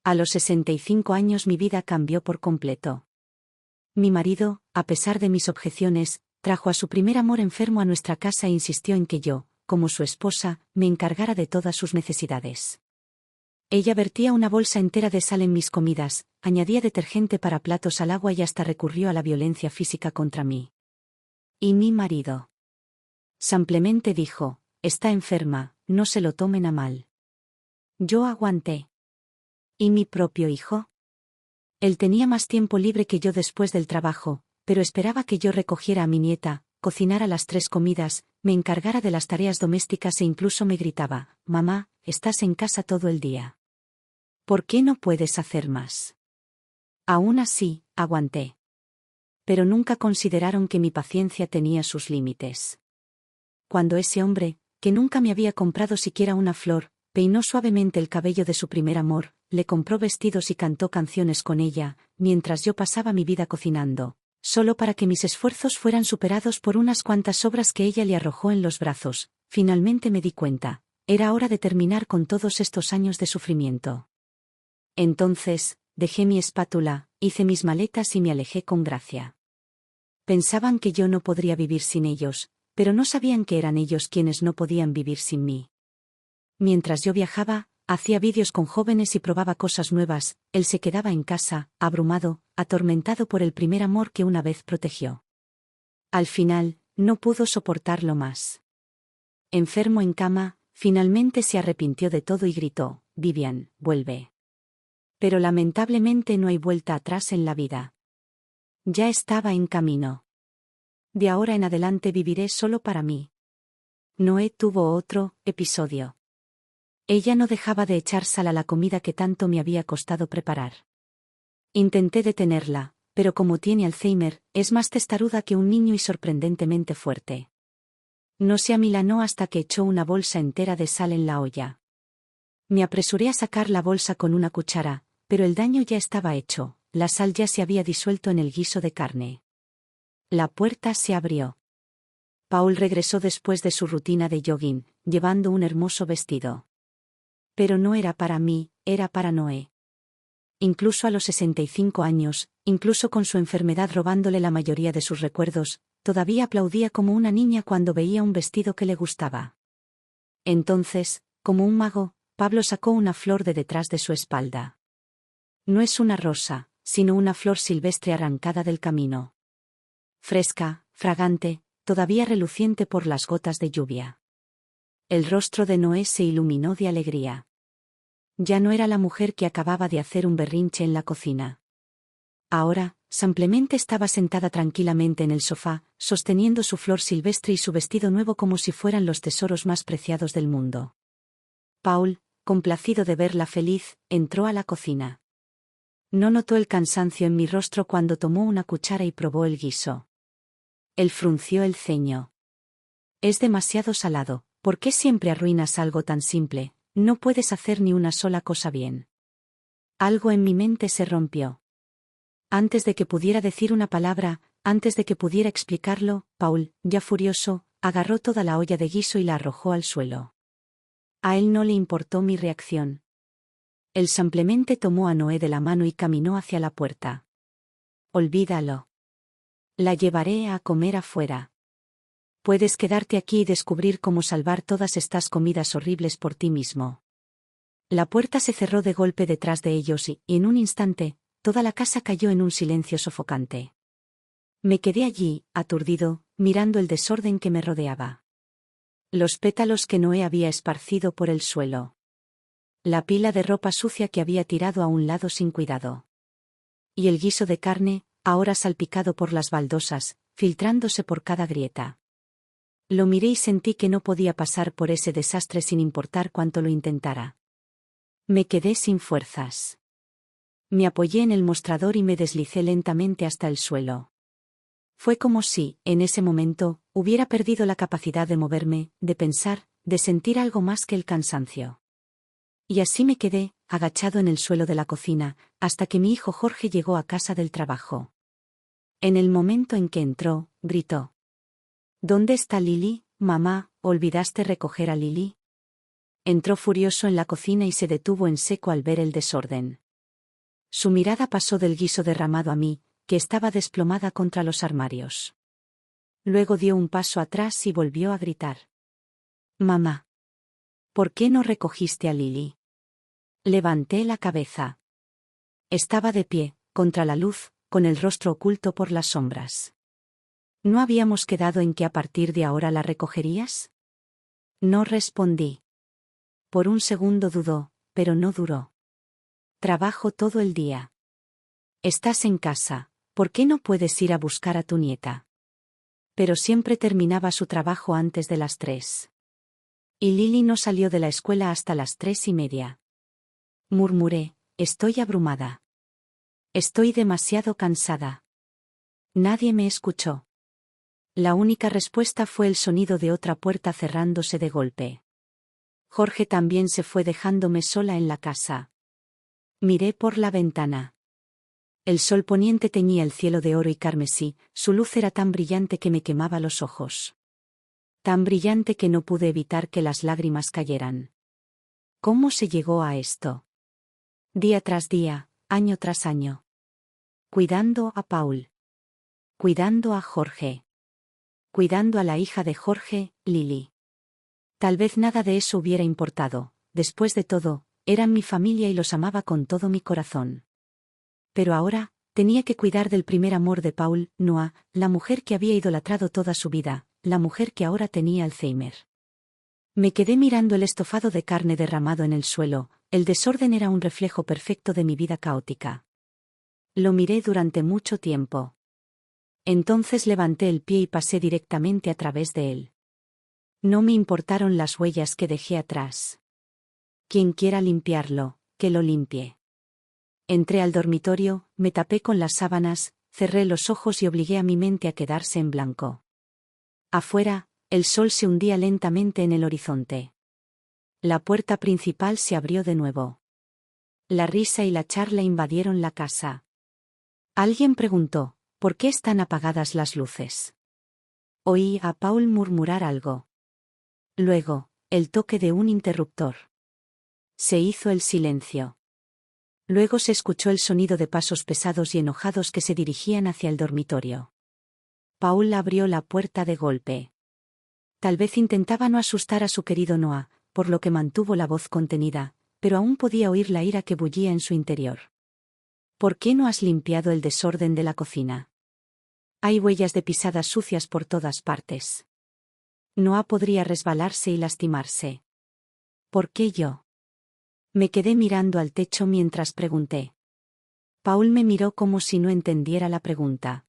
A los 65 años mi vida cambió por completo. Mi marido, a pesar de mis objeciones, trajo a su primer amor enfermo a nuestra casa e insistió en que yo, como su esposa, me encargara de todas sus necesidades. Ella vertía una bolsa entera de sal en mis comidas, añadía detergente para platos al agua y hasta recurrió a la violencia física contra mí. ¿Y mi marido? Simplemente dijo, está enferma, no se lo tomen a mal. Yo aguanté. ¿Y mi propio hijo? Él tenía más tiempo libre que yo después del trabajo, pero esperaba que yo recogiera a mi nieta, cocinara las 3 comidas, me encargara de las tareas domésticas e incluso me gritaba, mamá, estás en casa todo el día. ¿Por qué no puedes hacer más? Aún así, aguanté. Pero nunca consideraron que mi paciencia tenía sus límites. Cuando ese hombre, que nunca me había comprado siquiera una flor, peinó suavemente el cabello de su primer amor, le compró vestidos y cantó canciones con ella, mientras yo pasaba mi vida cocinando, solo para que mis esfuerzos fueran superados por unas cuantas sobras que ella le arrojó en los brazos, finalmente me di cuenta, era hora de terminar con todos estos años de sufrimiento. Entonces, dejé mi espátula, hice mis maletas y me alejé con gracia. Pensaban que yo no podría vivir sin ellos, pero no sabían que eran ellos quienes no podían vivir sin mí. Mientras yo viajaba, hacía vídeos con jóvenes y probaba cosas nuevas, él se quedaba en casa, abrumado, atormentado por el primer amor que una vez protegió. Al final, no pudo soportarlo más. Enfermo en cama, finalmente se arrepintió de todo y gritó, Vivian, vuelve. Pero lamentablemente no hay vuelta atrás en la vida. Ya estaba en camino. De ahora en adelante viviré solo para mí. Noé tuvo otro episodio. Ella no dejaba de echar sal a la comida que tanto me había costado preparar. Intenté detenerla, pero como tiene Alzheimer, es más testaruda que un niño y sorprendentemente fuerte. No se amilanó hasta que echó una bolsa entera de sal en la olla. Me apresuré a sacar la bolsa con una cuchara, pero el daño ya estaba hecho, la sal ya se había disuelto en el guiso de carne. La puerta se abrió. Paul regresó después de su rutina de jogging, llevando un hermoso vestido. Pero no era para mí, era para Noé. Incluso a los 65 años, incluso con su enfermedad robándole la mayoría de sus recuerdos, todavía aplaudía como una niña cuando veía un vestido que le gustaba. Entonces, como un mago, Pablo sacó una flor de detrás de su espalda. No es una rosa, sino una flor silvestre arrancada del camino. Fresca, fragante, todavía reluciente por las gotas de lluvia. El rostro de Noé se iluminó de alegría. Ya no era la mujer que acababa de hacer un berrinche en la cocina. Ahora, simplemente estaba sentada tranquilamente en el sofá, sosteniendo su flor silvestre y su vestido nuevo como si fueran los tesoros más preciados del mundo. Paul, complacido de verla feliz, entró a la cocina. No notó el cansancio en mi rostro cuando tomó una cuchara y probó el guiso. Él frunció el ceño. Es demasiado salado, ¿por qué siempre arruinas algo tan simple? No puedes hacer ni una sola cosa bien. Algo en mi mente se rompió. Antes de que pudiera decir una palabra, antes de que pudiera explicarlo, Paul, ya furioso, agarró toda la olla de guiso y la arrojó al suelo. A él no le importó mi reacción. Él simplemente tomó a Noé de la mano y caminó hacia la puerta. Olvídalo. La llevaré a comer afuera. Puedes quedarte aquí y descubrir cómo salvar todas estas comidas horribles por ti mismo. La puerta se cerró de golpe detrás de ellos y, en un instante, toda la casa cayó en un silencio sofocante. Me quedé allí, aturdido, mirando el desorden que me rodeaba. Los pétalos que Noé había esparcido por el suelo. La pila de ropa sucia que había tirado a un lado sin cuidado. Y el guiso de carne, ahora salpicado por las baldosas, filtrándose por cada grieta. Lo miré y sentí que no podía pasar por ese desastre sin importar cuánto lo intentara. Me quedé sin fuerzas. Me apoyé en el mostrador y me deslicé lentamente hasta el suelo. Fue como si, en ese momento, hubiera perdido la capacidad de moverme, de pensar, de sentir algo más que el cansancio. Y así me quedé, agachado en el suelo de la cocina, hasta que mi hijo Jorge llegó a casa del trabajo. En el momento en que entró, gritó. ¿Dónde está Lily, mamá? ¿Olvidaste recoger a Lily? Entró furioso en la cocina y se detuvo en seco al ver el desorden. Su mirada pasó del guiso derramado a mí, que estaba desplomada contra los armarios. Luego dio un paso atrás y volvió a gritar. Mamá. ¿Por qué no recogiste a Lily? Levanté la cabeza. Estaba de pie, contra la luz, con el rostro oculto por las sombras. ¿No habíamos quedado en que a partir de ahora la recogerías? No respondí. Por un segundo dudó, pero no duró. Trabajo todo el día. Estás en casa, ¿por qué no puedes ir a buscar a tu nieta? Pero siempre terminaba su trabajo antes de las 3. Y Lily no salió de la escuela hasta las 3:30. Murmuré, estoy abrumada. Estoy demasiado cansada. Nadie me escuchó. La única respuesta fue el sonido de otra puerta cerrándose de golpe. Jorge también se fue dejándome sola en la casa. Miré por la ventana. El sol poniente teñía el cielo de oro y carmesí, su luz era tan brillante que me quemaba los ojos. Tan brillante que no pude evitar que las lágrimas cayeran. ¿Cómo se llegó a esto? Día tras día, año tras año. Cuidando a Paul. Cuidando a Jorge. Cuidando a la hija de Jorge, Lily. Tal vez nada de eso hubiera importado, después de todo, eran mi familia y los amaba con todo mi corazón. Pero ahora, tenía que cuidar del primer amor de Paul, Noah, la mujer que había idolatrado toda su vida, la mujer que ahora tenía Alzheimer. Me quedé mirando el estofado de carne derramado en el suelo, el desorden era un reflejo perfecto de mi vida caótica. Lo miré durante mucho tiempo. Entonces levanté el pie y pasé directamente a través de él. No me importaron las huellas que dejé atrás. Quien quiera limpiarlo, que lo limpie. Entré al dormitorio, me tapé con las sábanas, cerré los ojos y obligué a mi mente a quedarse en blanco. Afuera, el sol se hundía lentamente en el horizonte. La puerta principal se abrió de nuevo. La risa y la charla invadieron la casa. Alguien preguntó, ¿por qué están apagadas las luces? Oí a Paul murmurar algo. Luego, el toque de un interruptor. Se hizo el silencio. Luego se escuchó el sonido de pasos pesados y enojados que se dirigían hacia el dormitorio. Paul abrió la puerta de golpe. Tal vez intentaba no asustar a su querido Noah, por lo que mantuvo la voz contenida, pero aún podía oír la ira que bullía en su interior. ¿Por qué no has limpiado el desorden de la cocina? Hay huellas de pisadas sucias por todas partes. Noah podría resbalarse y lastimarse. ¿Por qué yo? Me quedé mirando al techo mientras pregunté. Paul me miró como si no entendiera la pregunta.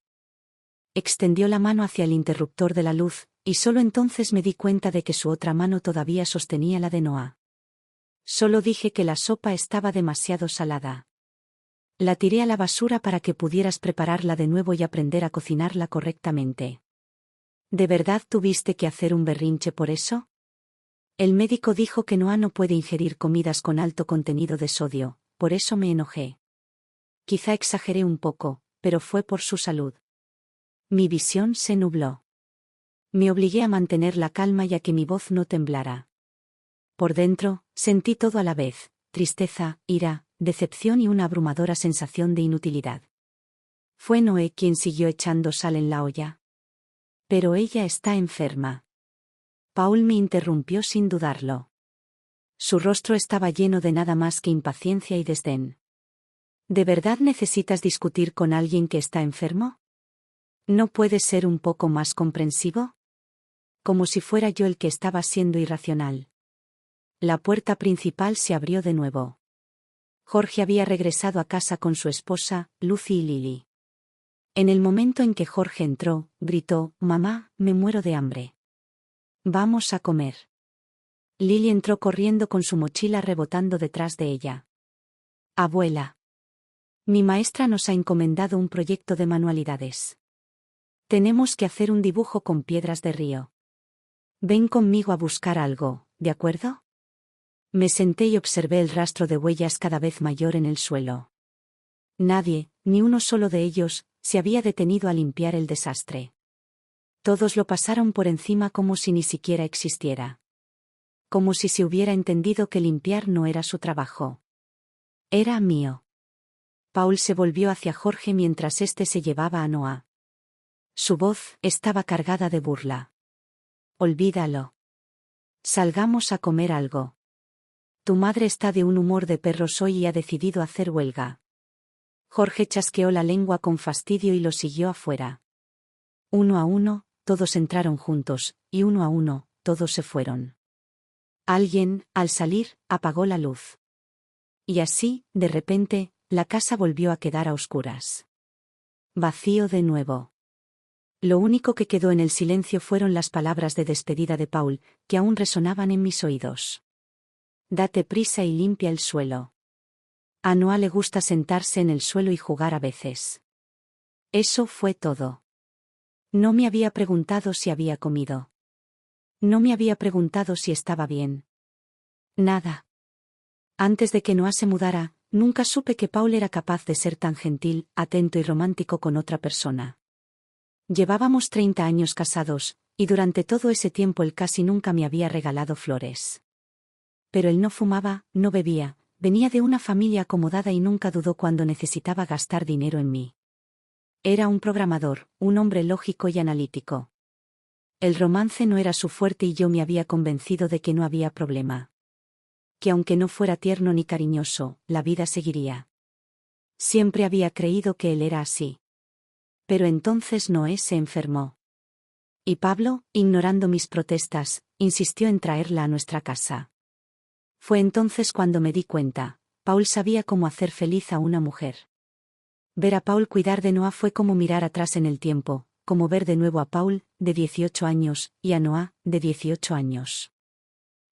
Extendió la mano hacia el interruptor de la luz, y solo entonces me di cuenta de que su otra mano todavía sostenía la de Noah. Solo dije que la sopa estaba demasiado salada. La tiré a la basura para que pudieras prepararla de nuevo y aprender a cocinarla correctamente. ¿De verdad tuviste que hacer un berrinche por eso? El médico dijo que Noah no puede ingerir comidas con alto contenido de sodio, por eso me enojé. Quizá exageré un poco, pero fue por su salud. Mi visión se nubló. Me obligué a mantener la calma y a que mi voz no temblara. Por dentro, sentí todo a la vez, tristeza, ira, decepción y una abrumadora sensación de inutilidad. ¿Fue Noé quien siguió echando sal en la olla? Pero ella está enferma. Paul me interrumpió sin dudarlo. Su rostro estaba lleno de nada más que impaciencia y desdén. ¿De verdad necesitas discutir con alguien que está enfermo? ¿No puedes ser un poco más comprensivo? Como si fuera yo el que estaba siendo irracional. La puerta principal se abrió de nuevo. Jorge había regresado a casa con su esposa, Lucy y Lily. En el momento en que Jorge entró, gritó, «Mamá, me muero de hambre. Vamos a comer». Lily entró corriendo con su mochila rebotando detrás de ella. «Abuela. Mi maestra nos ha encomendado un proyecto de manualidades. Tenemos que hacer un dibujo con piedras de río. Ven conmigo a buscar algo, ¿de acuerdo?» Me senté y observé el rastro de huellas cada vez mayor en el suelo. Nadie, ni uno solo de ellos, se había detenido a limpiar el desastre. Todos lo pasaron por encima como si ni siquiera existiera. Como si se hubiera entendido que limpiar no era su trabajo. Era mío. Paul se volvió hacia Jorge mientras éste se llevaba a Noah. Su voz estaba cargada de burla. Olvídalo. Salgamos a comer algo. Tu madre está de un humor de perros hoy y ha decidido hacer huelga. Jorge chasqueó la lengua con fastidio y lo siguió afuera. Uno a uno, todos entraron juntos, y uno a uno, todos se fueron. Alguien, al salir, apagó la luz. Y así, de repente, la casa volvió a quedar a oscuras. Vacío de nuevo. Lo único que quedó en el silencio fueron las palabras de despedida de Paul, que aún resonaban en mis oídos. Date prisa y limpia el suelo. A Noah le gusta sentarse en el suelo y jugar a veces. Eso fue todo. No me había preguntado si había comido. No me había preguntado si estaba bien. Nada. Antes de que Noah se mudara, nunca supe que Paul era capaz de ser tan gentil, atento y romántico con otra persona. Llevábamos 30 años casados, y durante todo ese tiempo él casi nunca me había regalado flores. Pero él no fumaba, no bebía, venía de una familia acomodada y nunca dudó cuando necesitaba gastar dinero en mí. Era un programador, un hombre lógico y analítico. El romance no era su fuerte y yo me había convencido de que no había problema. Que aunque no fuera tierno ni cariñoso, la vida seguiría. Siempre había creído que él era así. Pero entonces Noé se enfermó. Y Pablo, ignorando mis protestas, insistió en traerla a nuestra casa. Fue entonces cuando me di cuenta, Paul sabía cómo hacer feliz a una mujer. Ver a Paul cuidar de Noah fue como mirar atrás en el tiempo, como ver de nuevo a Paul, de 18 años, y a Noah, de 18 años.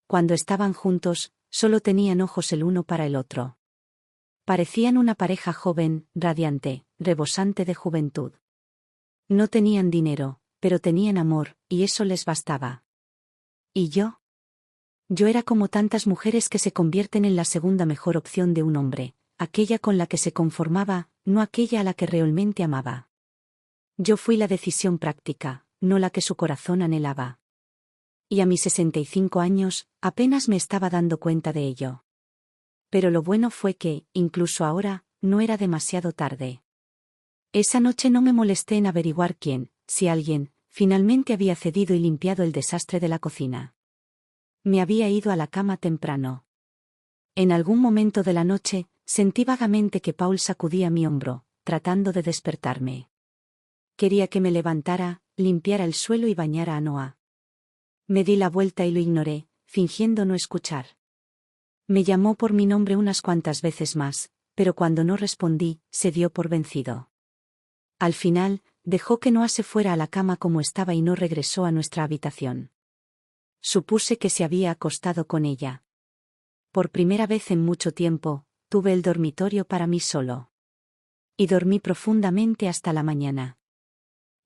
Cuando estaban juntos, solo tenían ojos el uno para el otro. Parecían una pareja joven, radiante, rebosante de juventud. No tenían dinero, pero tenían amor, y eso les bastaba. ¿Y yo? Yo era como tantas mujeres que se convierten en la segunda mejor opción de un hombre, aquella con la que se conformaba, no aquella a la que realmente amaba. Yo fui la decisión práctica, no la que su corazón anhelaba. Y a mis 65 años, apenas me estaba dando cuenta de ello. Pero lo bueno fue que, incluso ahora, no era demasiado tarde. Esa noche no me molesté en averiguar quién, si alguien, finalmente había cedido y limpiado el desastre de la cocina. Me había ido a la cama temprano. En algún momento de la noche, sentí vagamente que Paul sacudía mi hombro, tratando de despertarme. Quería que me levantara, limpiara el suelo y bañara a Noah. Me di la vuelta y lo ignoré, fingiendo no escuchar. Me llamó por mi nombre unas cuantas veces más, pero cuando no respondí, se dio por vencido. Al final, dejó que Noah se fuera a la cama como estaba y no regresó a nuestra habitación. Supuse que se había acostado con ella. Por primera vez en mucho tiempo, tuve el dormitorio para mí solo. Y dormí profundamente hasta la mañana.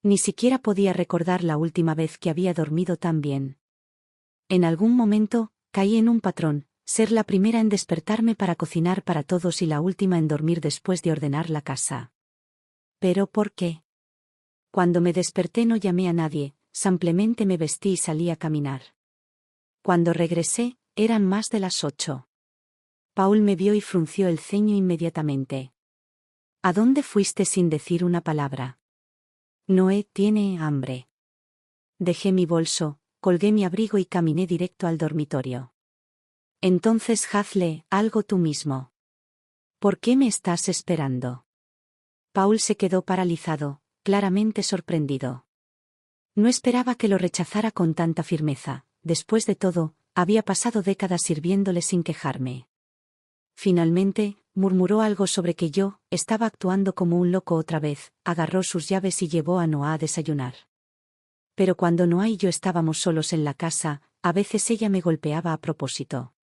Ni siquiera podía recordar la última vez que había dormido tan bien. En algún momento, caí en un patrón, ser la primera en despertarme para cocinar para todos y la última en dormir después de ordenar la casa. ¿Pero por qué? Cuando me desperté no llamé a nadie, simplemente me vestí y salí a caminar. Cuando regresé, eran más de las 8. Paul me vio y frunció el ceño inmediatamente. ¿A dónde fuiste sin decir una palabra? Noé tiene hambre. Dejé mi bolso, colgué mi abrigo y caminé directo al dormitorio. Entonces hazle algo tú mismo. ¿Por qué me estás esperando? Paul se quedó paralizado, claramente sorprendido. No esperaba que lo rechazara con tanta firmeza. Después de todo, había pasado décadas sirviéndole sin quejarme. Finalmente, murmuró algo sobre que yo estaba actuando como un loco otra vez, agarró sus llaves y llevó a Noah a desayunar. Pero cuando Noah y yo estábamos solos en la casa, a veces ella me golpeaba a propósito.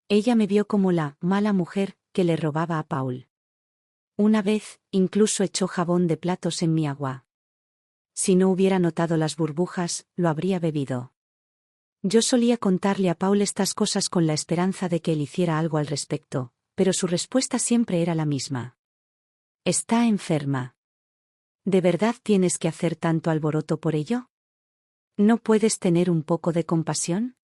Ella me vio como la mala mujer que le robaba a Paul. Una vez, incluso echó jabón de platos en mi agua. Si no hubiera notado las burbujas, lo habría bebido. Yo solía contarle a Paul estas cosas con la esperanza de que él hiciera algo al respecto, pero su respuesta siempre era la misma. Está enferma. ¿De verdad tienes que hacer tanto alboroto por ello? ¿No puedes tener un poco de compasión?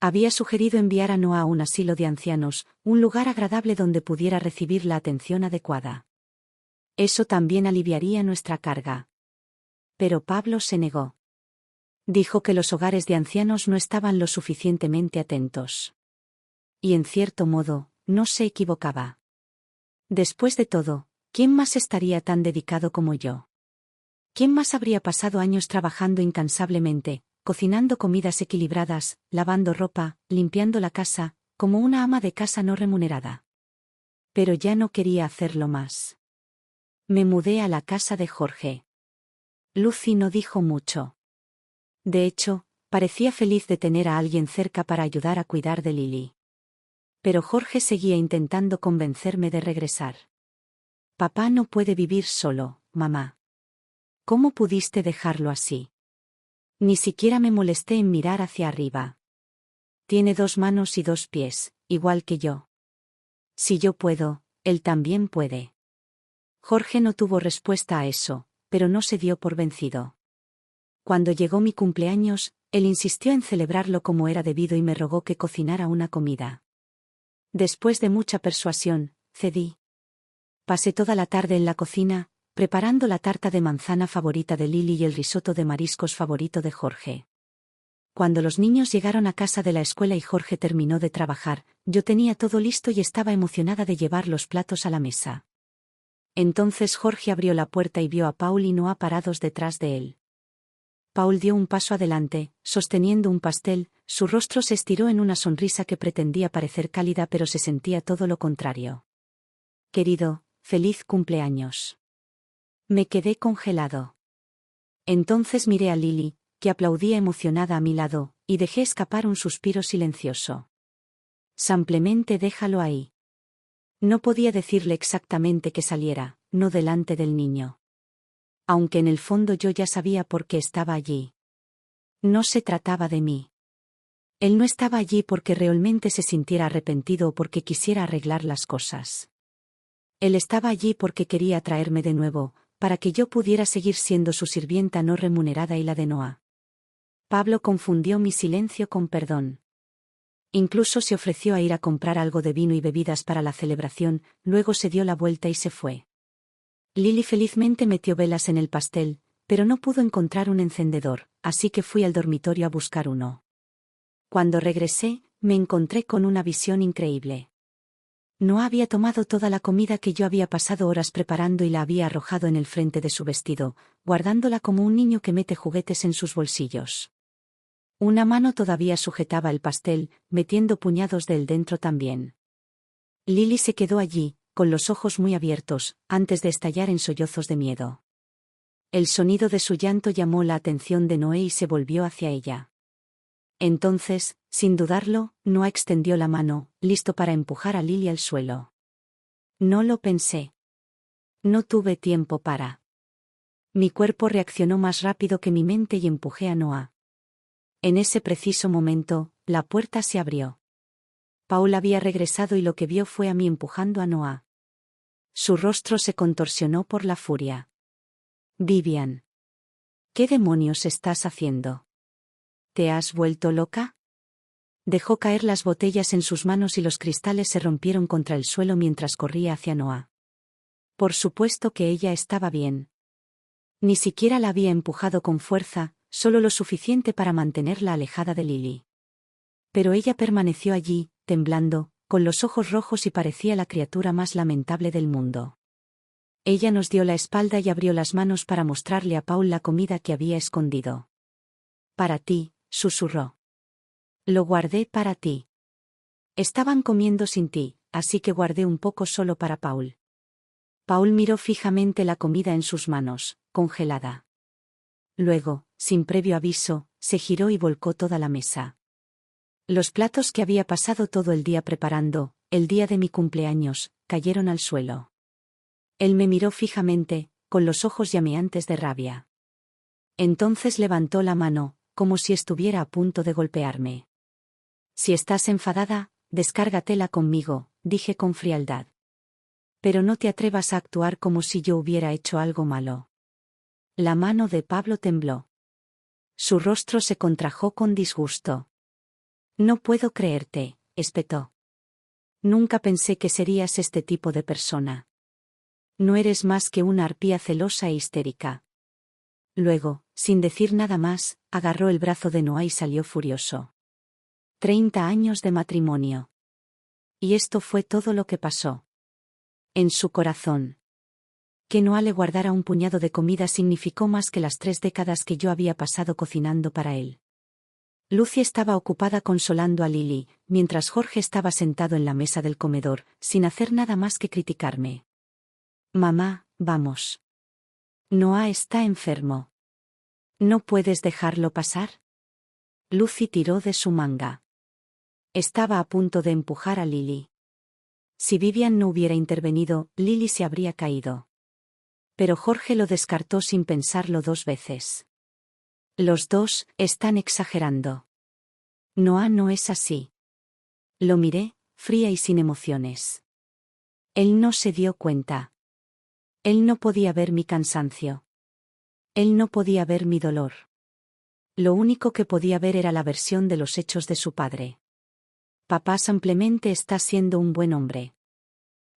Había sugerido enviar a Noah a un asilo de ancianos, un lugar agradable donde pudiera recibir la atención adecuada. Eso también aliviaría nuestra carga. Pero Pablo se negó. Dijo que los hogares de ancianos no estaban lo suficientemente atentos. Y en cierto modo, no se equivocaba. Después de todo, ¿quién más estaría tan dedicado como yo? ¿Quién más habría pasado años trabajando incansablemente, cocinando comidas equilibradas, lavando ropa, limpiando la casa, como una ama de casa no remunerada? Pero ya no quería hacerlo más. Me mudé a la casa de Jorge. Lucy no dijo mucho. De hecho, parecía feliz de tener a alguien cerca para ayudar a cuidar de Lily. Pero Jorge seguía intentando convencerme de regresar. Papá no puede vivir solo, mamá. ¿Cómo pudiste dejarlo así? Ni siquiera me molesté en mirar hacia arriba. Tiene 2 manos y 2 pies, igual que yo. Si yo puedo, él también puede. Jorge no tuvo respuesta a eso, pero no se dio por vencido. Cuando llegó mi cumpleaños, él insistió en celebrarlo como era debido y me rogó que cocinara una comida. Después de mucha persuasión, cedí. Pasé toda la tarde en la cocina, preparando la tarta de manzana favorita de Lily y el risotto de mariscos favorito de Jorge. Cuando los niños llegaron a casa de la escuela y Jorge terminó de trabajar, yo tenía todo listo y estaba emocionada de llevar los platos a la mesa. Entonces Jorge abrió la puerta y vio a Paul y Noah parados detrás de él. Paul dio un paso adelante, sosteniendo un pastel, su rostro se estiró en una sonrisa que pretendía parecer cálida pero se sentía todo lo contrario. Querido, feliz cumpleaños. Me quedé congelado. Entonces miré a Lily, que aplaudía emocionada a mi lado, y dejé escapar un suspiro silencioso. Simplemente déjalo ahí. No podía decirle exactamente que saliera, no delante del niño. Aunque en el fondo yo ya sabía por qué estaba allí. No se trataba de mí. Él no estaba allí porque realmente se sintiera arrepentido o porque quisiera arreglar las cosas. Él estaba allí porque quería traerme de nuevo, para que yo pudiera seguir siendo su sirvienta no remunerada y la de Noah. Pablo confundió mi silencio con perdón. Incluso se ofreció a ir a comprar algo de vino y bebidas para la celebración, luego se dio la vuelta y se fue. Lily felizmente metió velas en el pastel, pero no pudo encontrar un encendedor, así que fui al dormitorio a buscar uno. Cuando regresé, me encontré con una visión increíble. No había tomado toda la comida que yo había pasado horas preparando y la había arrojado en el frente de su vestido, guardándola como un niño que mete juguetes en sus bolsillos. Una mano todavía sujetaba el pastel, metiendo puñados de él dentro también. Lily se quedó allí, con los ojos muy abiertos, antes de estallar en sollozos de miedo. El sonido de su llanto llamó la atención de Noé y se volvió hacia ella. Entonces, sin dudarlo, Noah extendió la mano, listo para empujar a Lily al suelo. No lo pensé. No tuve tiempo para. Mi cuerpo reaccionó más rápido que mi mente y empujé a Noah. En ese preciso momento, la puerta se abrió. Paul había regresado y lo que vio fue a mí empujando a Noah. Su rostro se contorsionó por la furia. Vivian. ¿Qué demonios estás haciendo? ¿Te has vuelto loca? Dejó caer las botellas en sus manos y los cristales se rompieron contra el suelo mientras corría hacia Noah. Por supuesto que ella estaba bien. Ni siquiera la había empujado con fuerza, solo lo suficiente para mantenerla alejada de Lily. Pero ella permaneció allí, temblando, con los ojos rojos y parecía la criatura más lamentable del mundo. Ella nos dio la espalda y abrió las manos para mostrarle a Paul la comida que había escondido. Para ti, susurró. Lo guardé para ti. Estaban comiendo sin ti, así que guardé un poco solo para Paul. Paul miró fijamente la comida en sus manos, congelada. Luego, sin previo aviso, se giró y volcó toda la mesa. Los platos que había pasado todo el día preparando, el día de mi cumpleaños, cayeron al suelo. Él me miró fijamente, con los ojos llameantes de rabia. Entonces levantó la mano, como si estuviera a punto de golpearme. Si estás enfadada, descárgatela conmigo, dije con frialdad. Pero no te atrevas a actuar como si yo hubiera hecho algo malo. La mano de Pablo tembló. Su rostro se contrajo con disgusto. No puedo creerte, espetó. Nunca pensé que serías este tipo de persona. No eres más que una arpía celosa e histérica. Luego, sin decir nada más, agarró el brazo de Noah y salió furioso. 30 años de matrimonio. Y esto fue todo lo que pasó. En su corazón. Que Noah le guardara un puñado de comida significó más que las 3 décadas que yo había pasado cocinando para él. Lucy estaba ocupada consolando a Lily, mientras Jorge estaba sentado en la mesa del comedor, sin hacer nada más que criticarme. Mamá, vamos. Noah está enfermo. ¿No puedes dejarlo pasar? Lucy tiró de su manga. Estaba a punto de empujar a Lily. Si Vivian no hubiera intervenido, Lily se habría caído. Pero Jorge lo descartó sin pensarlo 2 veces. Los dos están exagerando. Noah no es así. Lo miré, fría y sin emociones. Él no se dio cuenta. Él no podía ver mi cansancio. Él no podía ver mi dolor. Lo único que podía ver era la versión de los hechos de su padre. Papá simplemente está siendo un buen hombre.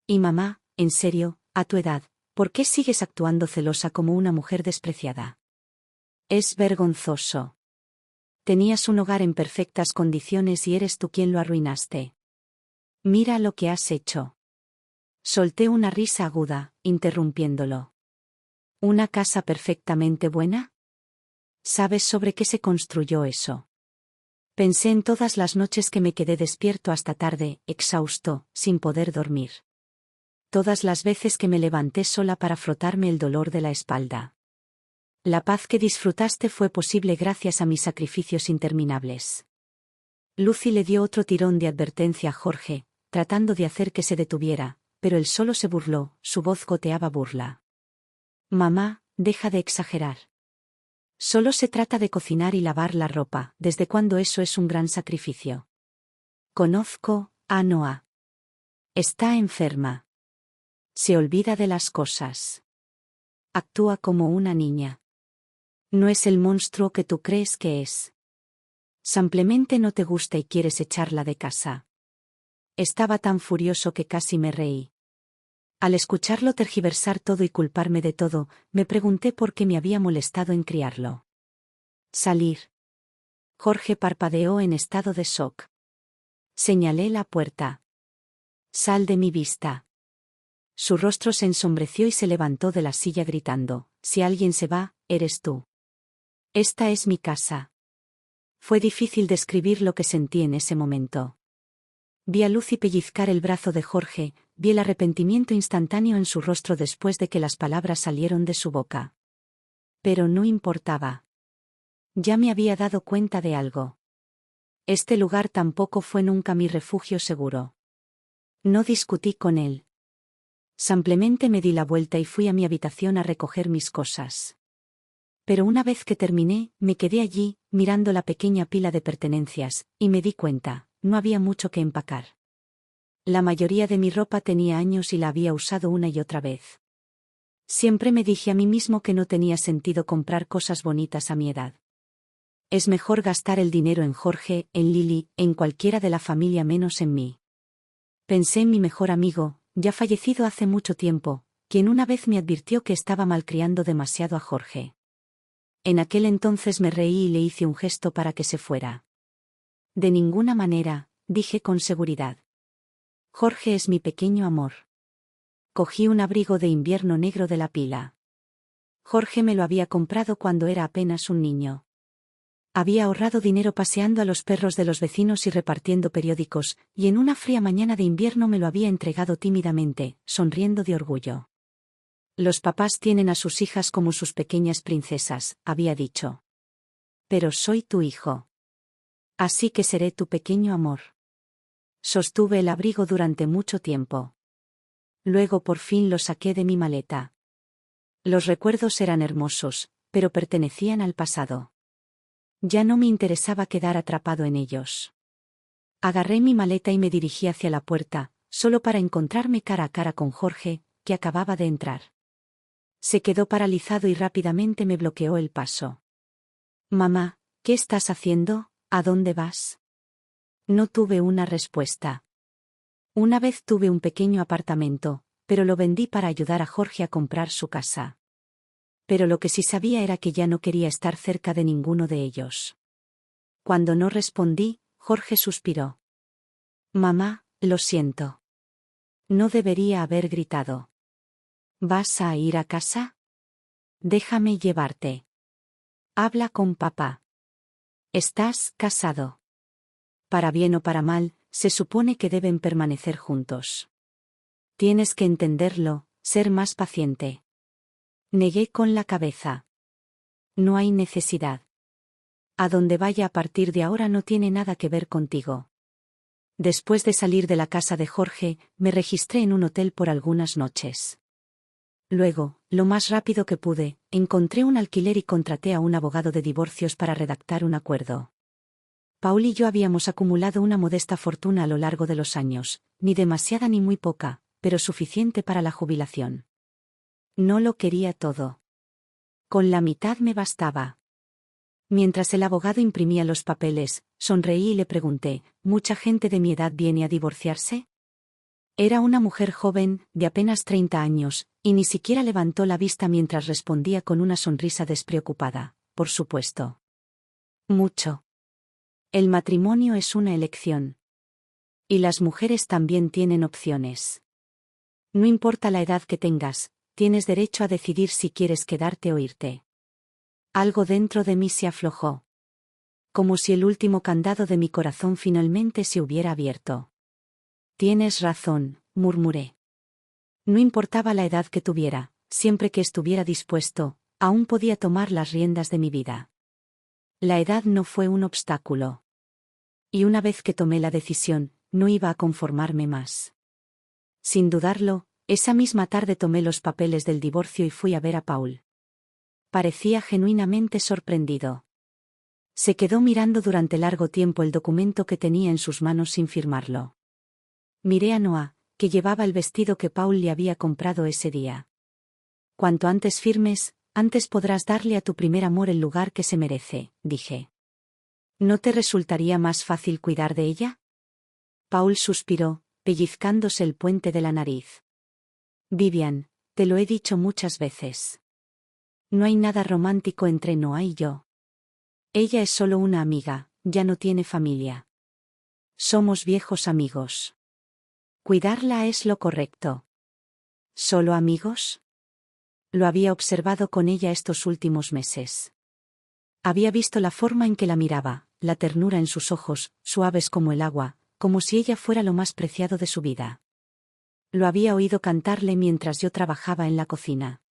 Y mamá, en serio, a tu edad, ¿por qué sigues actuando celosa como una mujer despreciada? Es vergonzoso. Tenías un hogar en perfectas condiciones y eres tú quien lo arruinaste. Mira lo que has hecho. Solté una risa aguda, interrumpiéndolo. ¿Una casa perfectamente buena? ¿Sabes sobre qué se construyó eso? Pensé en todas las noches que me quedé despierto hasta tarde, exhausto, sin poder dormir. Todas las veces que me levanté sola para frotarme el dolor de la espalda. La paz que disfrutaste fue posible gracias a mis sacrificios interminables. Lucy le dio otro tirón de advertencia a Jorge, tratando de hacer que se detuviera, pero él solo se burló, su voz goteaba burla. Mamá, deja de exagerar. Solo se trata de cocinar y lavar la ropa, ¿desde cuándo eso es un gran sacrificio? Conozco a Noah. Está enferma. Se olvida de las cosas. Actúa como una niña. No es el monstruo que tú crees que es. Simplemente no te gusta y quieres echarla de casa. Estaba tan furioso que casi me reí. Al escucharlo tergiversar todo y culparme de todo, me pregunté por qué me había molestado en criarlo. Salir. Jorge parpadeó en estado de shock. Señalé la puerta. Sal de mi vista. Su rostro se ensombreció y se levantó de la silla gritando, si alguien se va, eres tú. Esta es mi casa. Fue difícil describir lo que sentí en ese momento. Vi a Lucy pellizcar el brazo de Jorge, vi el arrepentimiento instantáneo en su rostro después de que las palabras salieron de su boca. Pero no importaba. Ya me había dado cuenta de algo. Este lugar tampoco fue nunca mi refugio seguro. No discutí con él. Simplemente me di la vuelta y fui a mi habitación a recoger mis cosas. Pero una vez que terminé, me quedé allí, mirando la pequeña pila de pertenencias, y me di cuenta, no había mucho que empacar. La mayoría de mi ropa tenía años y la había usado una y otra vez. Siempre me dije a mí mismo que no tenía sentido comprar cosas bonitas a mi edad. Es mejor gastar el dinero en Jorge, en Lily, en cualquiera de la familia menos en mí. Pensé en mi mejor amigo, ya fallecido hace mucho tiempo, quien una vez me advirtió que estaba malcriando demasiado a Jorge. En aquel entonces me reí y le hice un gesto para que se fuera. De ninguna manera, dije con seguridad. Jorge es mi pequeño amor. Cogí un abrigo de invierno negro de la pila. Jorge me lo había comprado cuando era apenas un niño. Había ahorrado dinero paseando a los perros de los vecinos y repartiendo periódicos, y en una fría mañana de invierno me lo había entregado tímidamente, sonriendo de orgullo. Los papás tienen a sus hijas como sus pequeñas princesas, había dicho. Pero soy tu hijo. Así que seré tu pequeño amor. Sostuve el abrigo durante mucho tiempo. Luego por fin lo saqué de mi maleta. Los recuerdos eran hermosos, pero pertenecían al pasado. Ya no me interesaba quedar atrapado en ellos. Agarré mi maleta y me dirigí hacia la puerta, solo para encontrarme cara a cara con Jorge, que acababa de entrar. Se quedó paralizado y rápidamente me bloqueó el paso. Mamá, ¿qué estás haciendo? ¿A dónde vas? No tuve una respuesta. Una vez tuve un pequeño apartamento, pero lo vendí para ayudar a Jorge a comprar su casa. Pero lo que sí sabía era que ya no quería estar cerca de ninguno de ellos. Cuando no respondí, Jorge suspiró. Mamá, lo siento. No debería haber gritado. ¿Vas a ir a casa? Déjame llevarte. Habla con papá. ¿Estás casado? Para bien o para mal, se supone que deben permanecer juntos. Tienes que entenderlo, ser más paciente. Negué con la cabeza. No hay necesidad. A donde vaya a partir de ahora no tiene nada que ver contigo. Después de salir de la casa de Jorge, me registré en un hotel por algunas noches. Luego, lo más rápido que pude, encontré un alquiler y contraté a un abogado de divorcios para redactar un acuerdo. Paul y yo habíamos acumulado una modesta fortuna a lo largo de los años, ni demasiada ni muy poca, pero suficiente para la jubilación. No lo quería todo. Con la mitad me bastaba. Mientras el abogado imprimía los papeles, sonreí y le pregunté, ¿mucha gente de mi edad viene a divorciarse? Era una mujer joven, de apenas 30 años, y ni siquiera levantó la vista mientras respondía con una sonrisa despreocupada, por supuesto. Mucho. El matrimonio es una elección. Y las mujeres también tienen opciones. No importa la edad que tengas, tienes derecho a decidir si quieres quedarte o irte. Algo dentro de mí se aflojó. Como si el último candado de mi corazón finalmente se hubiera abierto. Tienes razón, murmuré. No importaba la edad que tuviera, siempre que estuviera dispuesto, aún podía tomar las riendas de mi vida. La edad no fue un obstáculo. Y una vez que tomé la decisión, no iba a conformarme más. Sin dudarlo, esa misma tarde tomé los papeles del divorcio y fui a ver a Paul. Parecía genuinamente sorprendido. Se quedó mirando durante largo tiempo el documento que tenía en sus manos sin firmarlo. Miré a Noah, que llevaba el vestido que Paul le había comprado ese día. Cuanto antes firmes, antes podrás darle a tu primer amor el lugar que se merece, dije. ¿No te resultaría más fácil cuidar de ella? Paul suspiró, pellizcándose el puente de la nariz. Vivian, te lo he dicho muchas veces. No hay nada romántico entre Noah y yo. Ella es solo una amiga, ya no tiene familia. Somos viejos amigos. Cuidarla es lo correcto. ¿Solo amigos? Lo había observado con ella estos últimos meses. Había visto la forma en que la miraba, la ternura en sus ojos, suaves como el agua, como si ella fuera lo más preciado de su vida. Lo había oído cantarle mientras yo trabajaba en la cocina.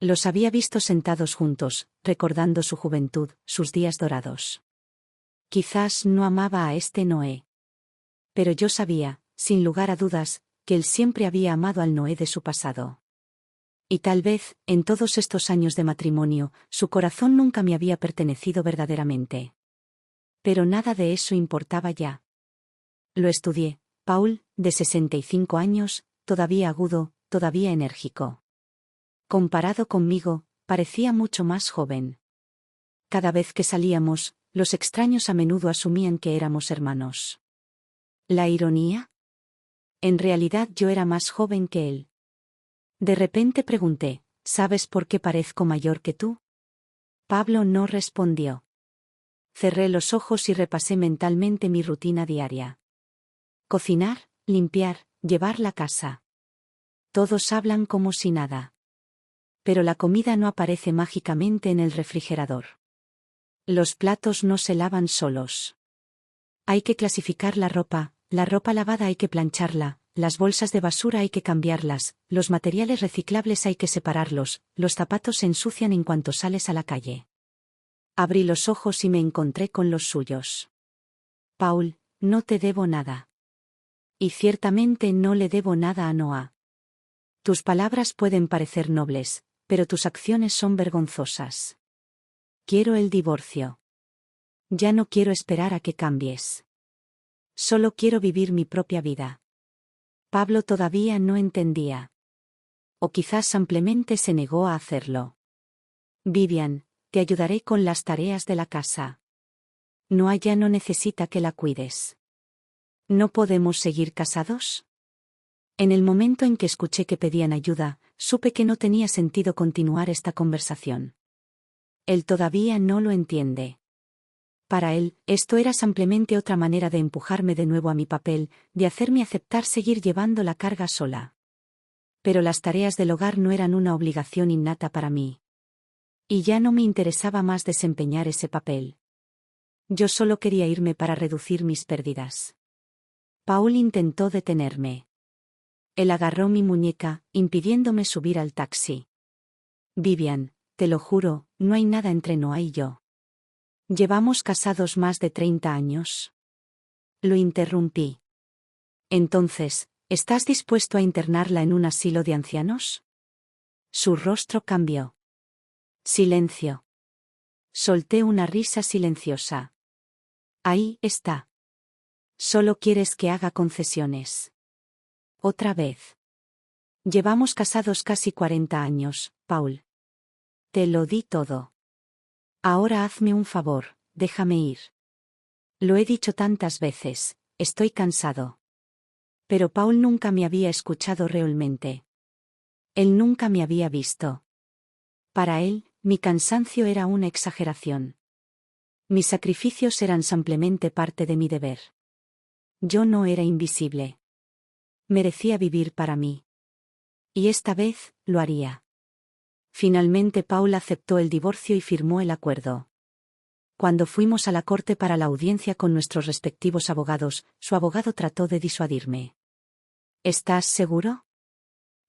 Los había visto sentados juntos, recordando su juventud, sus días dorados. Quizás no amaba a este Noé. Pero yo sabía, sin lugar a dudas, que él siempre había amado al Noé de su pasado. Y tal vez, en todos estos años de matrimonio, su corazón nunca me había pertenecido verdaderamente. Pero nada de eso importaba ya. Lo estudié. Paul, de 65 años, todavía agudo, todavía enérgico. Comparado conmigo, parecía mucho más joven. Cada vez que salíamos, los extraños a menudo asumían que éramos hermanos. ¿La ironía? En realidad yo era más joven que él. De repente pregunté, ¿sabes por qué parezco mayor que tú? Pablo no respondió. Cerré los ojos y repasé mentalmente mi rutina diaria. Cocinar, limpiar, llevar la casa. Todos hablan como si nada. Pero la comida no aparece mágicamente en el refrigerador. Los platos no se lavan solos. Hay que clasificar la ropa lavada hay que plancharla, las bolsas de basura hay que cambiarlas, los materiales reciclables hay que separarlos, los zapatos se ensucian en cuanto sales a la calle. Abrí los ojos y me encontré con los suyos. Paul, no te debo nada. Y ciertamente no le debo nada a Noah. Tus palabras pueden parecer nobles, pero tus acciones son vergonzosas. Quiero el divorcio. Ya no quiero esperar a que cambies. Solo quiero vivir mi propia vida. Pablo todavía no entendía. O quizás simplemente se negó a hacerlo. Vivian, te ayudaré con las tareas de la casa. Noah ya no necesita que la cuides. ¿No podemos seguir casados? En el momento en que escuché que pedían ayuda, supe que no tenía sentido continuar esta conversación. Él todavía no lo entiende. Para él, esto era simplemente otra manera de empujarme de nuevo a mi papel, de hacerme aceptar seguir llevando la carga sola. Pero las tareas del hogar no eran una obligación innata para mí. Y ya no me interesaba más desempeñar ese papel. Yo solo quería irme para reducir mis pérdidas. Paul intentó detenerme. Él agarró mi muñeca, impidiéndome subir al taxi. Vivian, te lo juro, no hay nada entre Noah y yo. Llevamos casados más de 30 años. Lo interrumpí. Entonces, ¿estás dispuesto a internarla en un asilo de ancianos? Su rostro cambió. Silencio. Solté una risa silenciosa. Ahí está. Solo quieres que haga concesiones. Otra vez. Llevamos casados casi 40 años, Paul. Te lo di todo. Ahora hazme un favor, déjame ir. Lo he dicho tantas veces, estoy cansado. Pero Paul nunca me había escuchado realmente. Él nunca me había visto. Para él, mi cansancio era una exageración. Mis sacrificios eran simplemente parte de mi deber. Yo no era invisible. Merecía vivir para mí. Y esta vez, lo haría. Finalmente Paul aceptó el divorcio y firmó el acuerdo. Cuando fuimos a la corte para la audiencia con nuestros respectivos abogados, su abogado trató de disuadirme. ¿Estás seguro?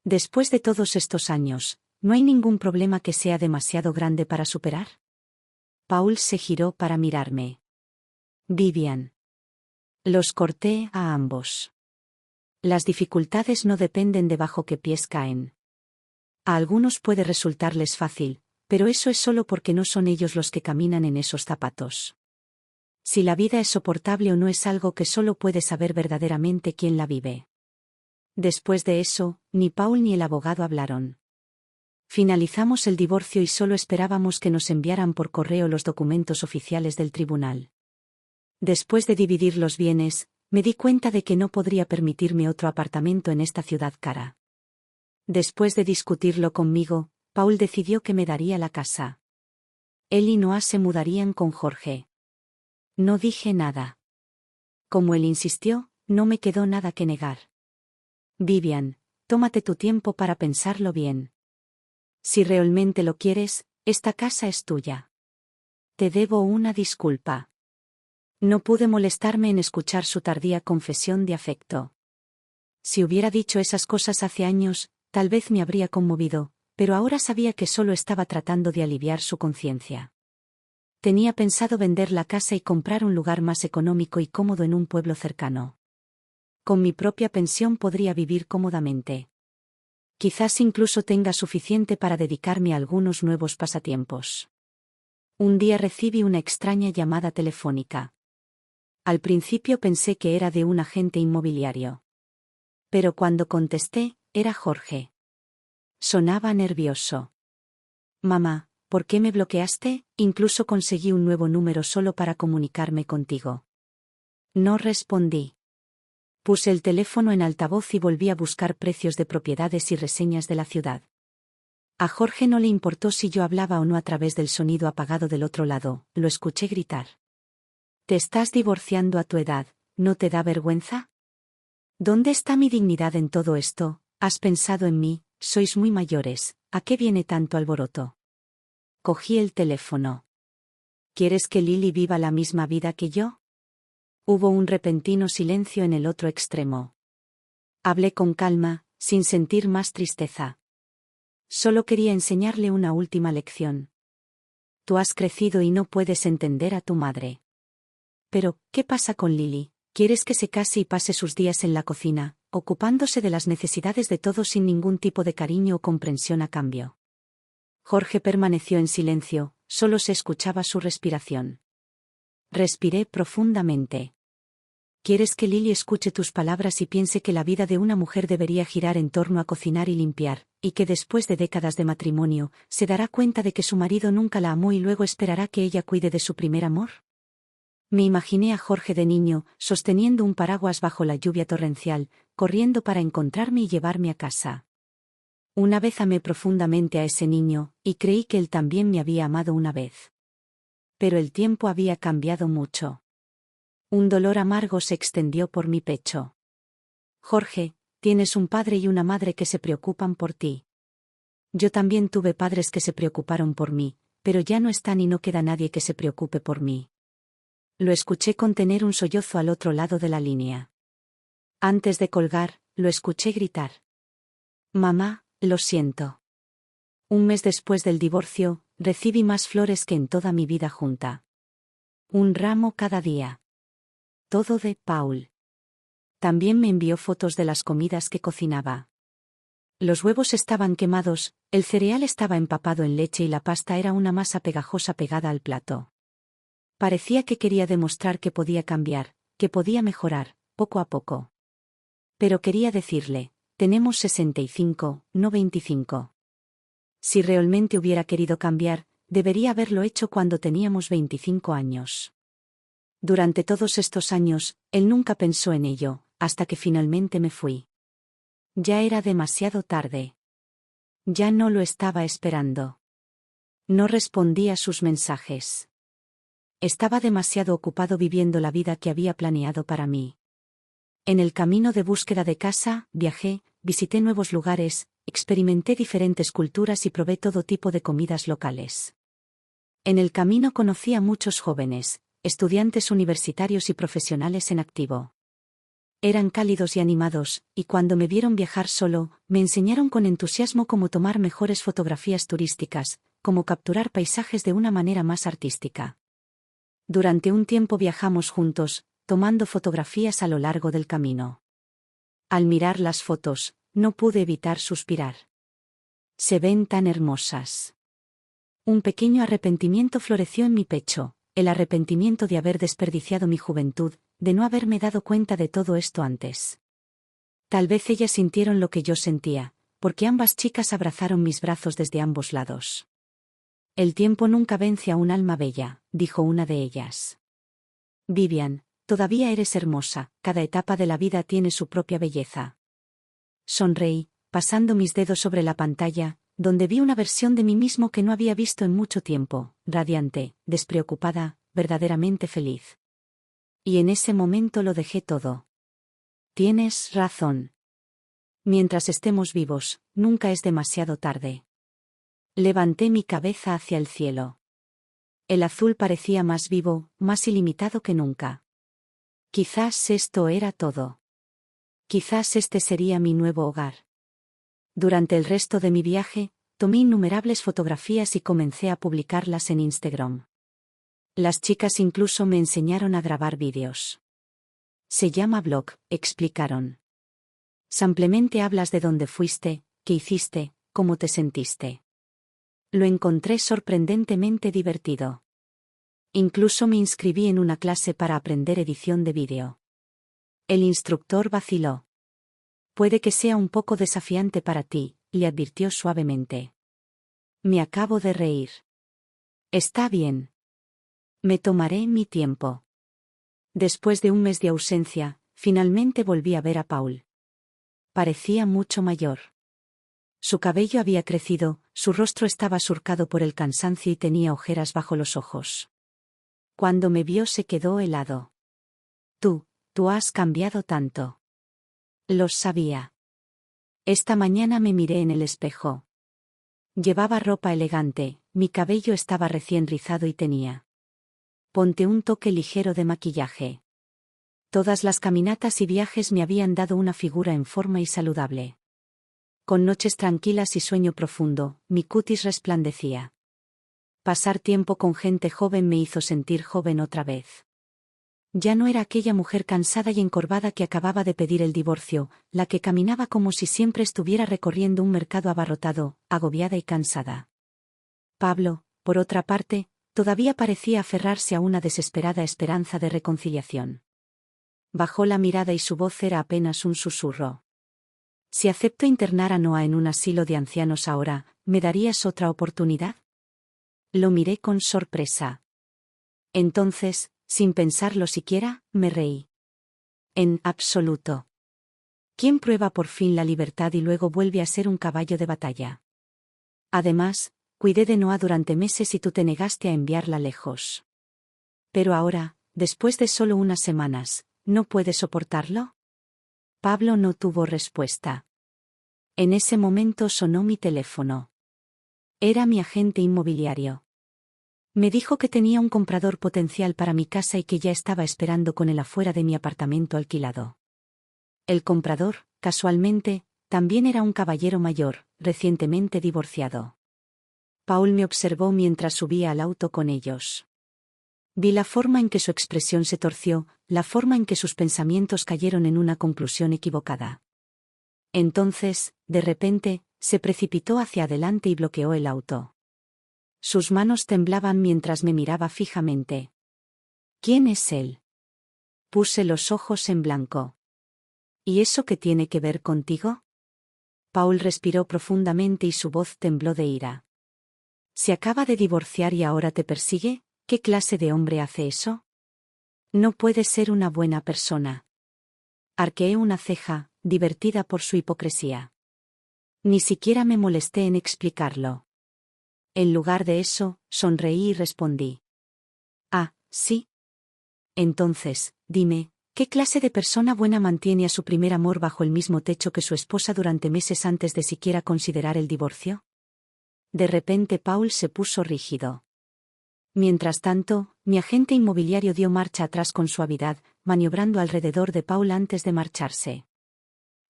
Después de todos estos años, ¿no hay ningún problema que sea demasiado grande para superar? Paul se giró para mirarme. Vivian. Los corté a ambos. Las dificultades no dependen de bajo qué pies caen. A algunos puede resultarles fácil, pero eso es solo porque no son ellos los que caminan en esos zapatos. Si la vida es soportable o no es algo que solo puede saber verdaderamente quien la vive. Después de eso, ni Paul ni el abogado hablaron. Finalizamos el divorcio y solo esperábamos que nos enviaran por correo los documentos oficiales del tribunal. Después de dividir los bienes, me di cuenta de que no podría permitirme otro apartamento en esta ciudad cara. Después de discutirlo conmigo, Paul decidió que me daría la casa. Él y Noah se mudarían con Jorge. No dije nada. Como él insistió, no me quedó nada que negar. Vivian, tómate tu tiempo para pensarlo bien. Si realmente lo quieres, esta casa es tuya. Te debo una disculpa. No pude molestarme en escuchar su tardía confesión de afecto. Si hubiera dicho esas cosas hace años, tal vez me habría conmovido, pero ahora sabía que solo estaba tratando de aliviar su conciencia. Tenía pensado vender la casa y comprar un lugar más económico y cómodo en un pueblo cercano. Con mi propia pensión podría vivir cómodamente. Quizás incluso tenga suficiente para dedicarme a algunos nuevos pasatiempos. Un día recibí una extraña llamada telefónica. Al principio pensé que era de un agente inmobiliario. Pero cuando contesté, era Jorge. Sonaba nervioso. Mamá, ¿por qué me bloqueaste? Incluso conseguí un nuevo número solo para comunicarme contigo. No respondí. Puse el teléfono en altavoz y volví a buscar precios de propiedades y reseñas de la ciudad. A Jorge no le importó si yo hablaba o no a través del sonido apagado del otro lado, lo escuché gritar. Te estás divorciando a tu edad, ¿no te da vergüenza? ¿Dónde está mi dignidad en todo esto? ¿Has pensado en mí? Sois muy mayores, ¿a qué viene tanto alboroto? Cogí el teléfono. ¿Quieres que Lily viva la misma vida que yo? Hubo un repentino silencio en el otro extremo. Hablé con calma, sin sentir más tristeza. Solo quería enseñarle una última lección. Tú has crecido y no puedes entender a tu madre. Pero, ¿qué pasa con Lily? ¿Quieres que se case y pase sus días en la cocina, ocupándose de las necesidades de todos sin ningún tipo de cariño o comprensión a cambio? Jorge permaneció en silencio, solo se escuchaba su respiración. Respiré profundamente. ¿Quieres que Lily escuche tus palabras y piense que la vida de una mujer debería girar en torno a cocinar y limpiar, y que después de décadas de matrimonio, se dará cuenta de que su marido nunca la amó y luego esperará que ella cuide de su primer amor? Me imaginé a Jorge de niño, sosteniendo un paraguas bajo la lluvia torrencial, corriendo para encontrarme y llevarme a casa. Una vez amé profundamente a ese niño, y creí que él también me había amado una vez. Pero el tiempo había cambiado mucho. Un dolor amargo se extendió por mi pecho. Jorge, tienes un padre y una madre que se preocupan por ti. Yo también tuve padres que se preocuparon por mí, pero ya no están y no queda nadie que se preocupe por mí. Lo escuché contener un sollozo al otro lado de la línea. Antes de colgar, lo escuché gritar. Mamá, lo siento. Un mes después del divorcio, recibí más flores que en toda mi vida junta. Un ramo cada día. Todo de Paul. También me envió fotos de las comidas que cocinaba. Los huevos estaban quemados, el cereal estaba empapado en leche y la pasta era una masa pegajosa pegada al plato. Parecía que quería demostrar que podía cambiar, que podía mejorar, poco a poco. Pero quería decirle, tenemos 65, no 25. Si realmente hubiera querido cambiar, debería haberlo hecho cuando teníamos 25 años. Durante todos estos años, él nunca pensó en ello, hasta que finalmente me fui. Ya era demasiado tarde. Ya no lo estaba esperando. No respondía a sus mensajes. Estaba demasiado ocupado viviendo la vida que había planeado para mí. En el camino de búsqueda de casa, viajé, visité nuevos lugares, experimenté diferentes culturas y probé todo tipo de comidas locales. En el camino conocí a muchos jóvenes, estudiantes universitarios y profesionales en activo. Eran cálidos y animados, y cuando me vieron viajar solo, me enseñaron con entusiasmo cómo tomar mejores fotografías turísticas, cómo capturar paisajes de una manera más artística. Durante un tiempo viajamos juntos, tomando fotografías a lo largo del camino. Al mirar las fotos, no pude evitar suspirar. Se ven tan hermosas. Un pequeño arrepentimiento floreció en mi pecho, el arrepentimiento de haber desperdiciado mi juventud, de no haberme dado cuenta de todo esto antes. Tal vez ellas sintieron lo que yo sentía, porque ambas chicas abrazaron mis brazos desde ambos lados. El tiempo nunca vence a un alma bella, dijo una de ellas. Vivian, todavía eres hermosa, cada etapa de la vida tiene su propia belleza. Sonreí, pasando mis dedos sobre la pantalla, donde vi una versión de mí mismo que no había visto en mucho tiempo, radiante, despreocupada, verdaderamente feliz. Y en ese momento lo dejé todo. Tienes razón. Mientras estemos vivos, nunca es demasiado tarde. Levanté mi cabeza hacia el cielo. El azul parecía más vivo, más ilimitado que nunca. Quizás esto era todo. Quizás este sería mi nuevo hogar. Durante el resto de mi viaje, tomé innumerables fotografías y comencé a publicarlas en Instagram. Las chicas incluso me enseñaron a grabar vídeos. Se llama blog, explicaron. Simplemente hablas de dónde fuiste, qué hiciste, cómo te sentiste. Lo encontré sorprendentemente divertido. Incluso me inscribí en una clase para aprender edición de vídeo. El instructor vaciló. Puede que sea un poco desafiante para ti, le advirtió suavemente. Me acabo de reír. Está bien. Me tomaré mi tiempo. Después de un mes de ausencia, finalmente volví a ver a Paul. Parecía mucho mayor. Su cabello había crecido, su rostro estaba surcado por el cansancio y tenía ojeras bajo los ojos. Cuando me vio se quedó helado. Tú has cambiado tanto. Lo sabía. Esta mañana me miré en el espejo. Llevaba ropa elegante, mi cabello estaba recién rizado y tenía. Ponte un toque ligero de maquillaje. Todas las caminatas y viajes me habían dado una figura en forma y saludable. Con noches tranquilas y sueño profundo, mi cutis resplandecía. Pasar tiempo con gente joven me hizo sentir joven otra vez. Ya no era aquella mujer cansada y encorvada que acababa de pedir el divorcio, la que caminaba como si siempre estuviera recorriendo un mercado abarrotado, agobiada y cansada. Pablo, por otra parte, todavía parecía aferrarse a una desesperada esperanza de reconciliación. Bajó la mirada y su voz era apenas un susurro. Si acepto internar a Noah en un asilo de ancianos ahora, ¿me darías otra oportunidad? Lo miré con sorpresa. Entonces, Sin pensarlo siquiera, me reí. En absoluto. ¿Quién prueba por fin la libertad y luego vuelve a ser un caballo de batalla? Además, cuidé de Noah durante meses y tú te negaste a enviarla lejos. Pero ahora, después de solo unas semanas, ¿no puedes soportarlo? Pablo no tuvo respuesta. En ese momento sonó mi teléfono. Era mi agente inmobiliario. Me dijo que tenía un comprador potencial para mi casa y que ya estaba esperando con él afuera de mi apartamento alquilado. El comprador, casualmente, también era un caballero mayor, recientemente divorciado. Paul me observó mientras subía al auto con ellos. Vi la forma en que su expresión se torció, la forma en que sus pensamientos cayeron en una conclusión equivocada. Entonces, de repente, se precipitó hacia adelante y bloqueó el auto. Sus manos temblaban mientras me miraba fijamente. ¿Quién es él? Puse los ojos en blanco. ¿Y eso qué tiene que ver contigo? Paul respiró profundamente y su voz tembló de ira. ¿Se acaba de divorciar y ahora te persigue? ¿Qué clase de hombre hace eso? No puede ser una buena persona. Arqueé una ceja, divertida por su hipocresía. Ni siquiera me molesté en explicarlo. En lugar de eso, sonreí y respondí. Ah, sí. Entonces, dime, ¿qué clase de persona buena mantiene a su primer amor bajo el mismo techo que su esposa durante meses antes de siquiera considerar el divorcio? De repente Paul se puso rígido. Mientras tanto, mi agente inmobiliario dio marcha atrás con suavidad, maniobrando alrededor de Paul antes de marcharse.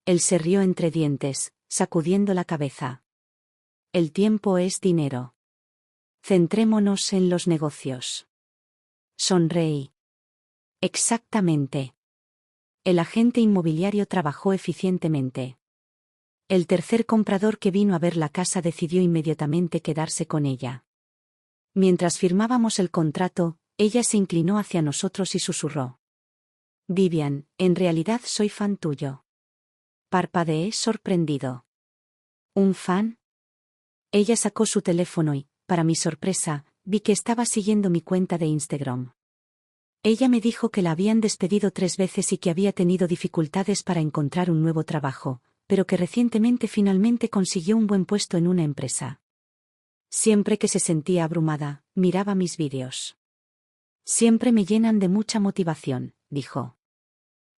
Él se rió entre dientes, sacudiendo la cabeza. El tiempo es dinero. Centrémonos en los negocios. Sonreí. Exactamente. El agente inmobiliario trabajó eficientemente. El tercer comprador que vino a ver la casa decidió inmediatamente quedarse con ella. Mientras firmábamos el contrato, ella se inclinó hacia nosotros y susurró. Vivian, en realidad soy fan tuyo. Parpadeé sorprendido. ¿Un fan? Ella sacó su teléfono y, para mi sorpresa, vi que estaba siguiendo mi cuenta de Instagram. Ella me dijo que la habían despedido 3 veces y que había tenido dificultades para encontrar un nuevo trabajo, pero que recientemente finalmente consiguió un buen puesto en una empresa. Siempre que se sentía abrumada, miraba mis vídeos. Siempre me llenan de mucha motivación, dijo.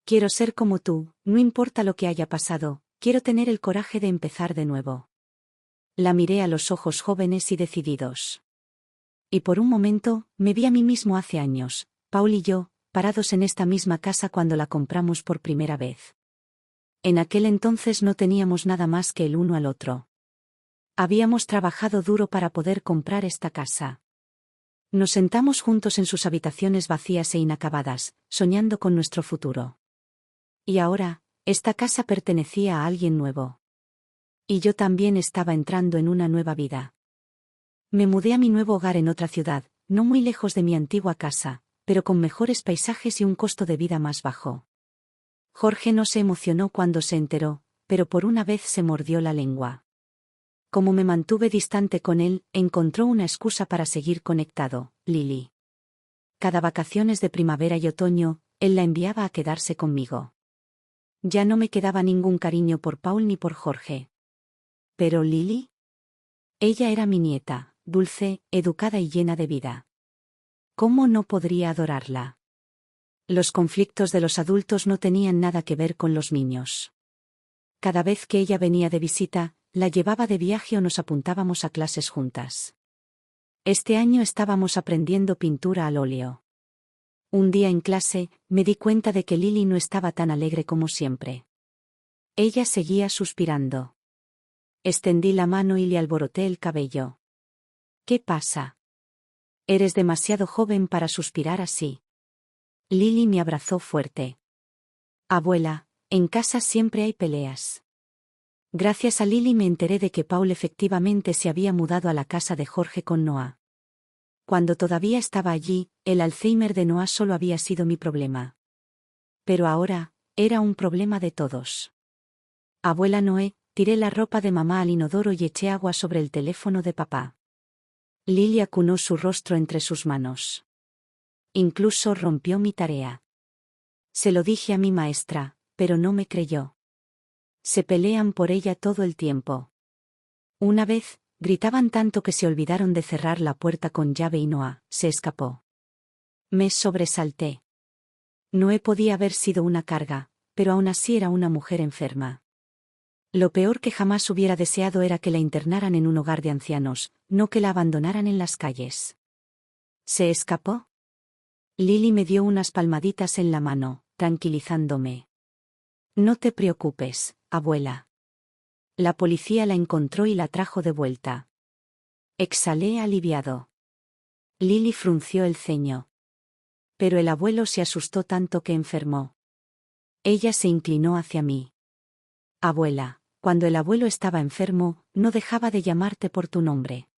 Quiero ser como tú, no importa lo que haya pasado, quiero tener el coraje de empezar de nuevo. La miré a los ojos jóvenes y decididos. Y por un momento, me vi a mí mismo hace años, Paul y yo, parados en esta misma casa cuando la compramos por primera vez. En aquel entonces no teníamos nada más que el uno al otro. Habíamos trabajado duro para poder comprar esta casa. Nos sentamos juntos en sus habitaciones vacías e inacabadas, soñando con nuestro futuro. Y ahora, esta casa pertenecía a alguien nuevo. Y yo también estaba entrando en una nueva vida. Me mudé a mi nuevo hogar en otra ciudad, no muy lejos de mi antigua casa, pero con mejores paisajes y un costo de vida más bajo. Jorge no se emocionó cuando se enteró, pero por una vez se mordió la lengua. Como me mantuve distante con él, encontró una excusa para seguir conectado, Lily. Cada vacaciones de primavera y otoño, él la enviaba a quedarse conmigo. Ya no me quedaba ningún cariño por Paul ni por Jorge. ¿Pero Lily? Ella era mi nieta, dulce, educada y llena de vida. ¿Cómo no podría adorarla? Los conflictos de los adultos no tenían nada que ver con los niños. Cada vez que ella venía de visita, la llevaba de viaje o nos apuntábamos a clases juntas. Este año estábamos aprendiendo pintura al óleo. Un día en clase, me di cuenta de que Lily no estaba tan alegre como siempre. Ella seguía suspirando. Extendí la mano y le alboroté el cabello. ¿Qué pasa? Eres demasiado joven para suspirar así. Lily me abrazó fuerte. Abuela, en casa siempre hay peleas. Gracias a Lily me enteré de que Paul efectivamente se había mudado a la casa de Jorge con Noah. Cuando todavía estaba allí, el Alzheimer de Noah solo había sido mi problema. Pero ahora, era un problema de todos. Abuela Noé, tiré la ropa de mamá al inodoro y eché agua sobre el teléfono de papá. Lily acunó su rostro entre sus manos. Incluso rompió mi tarea. Se lo dije a mi maestra, pero no me creyó. Se pelean por ella todo el tiempo. Una vez, gritaban tanto que se olvidaron de cerrar la puerta con llave y Noah se escapó. Me sobresalté. Noé podía haber sido una carga, pero aún así era una mujer enferma. Lo peor que jamás hubiera deseado era que la internaran en un hogar de ancianos, no que la abandonaran en las calles. ¿Se escapó? Lily me dio unas palmaditas en la mano, tranquilizándome. No te preocupes, abuela. La policía la encontró y la trajo de vuelta. Exhalé aliviado. Lily frunció el ceño. Pero el abuelo se asustó tanto que enfermó. Ella se inclinó hacia mí. Abuela, cuando el abuelo estaba enfermo, no dejaba de llamarte por tu nombre.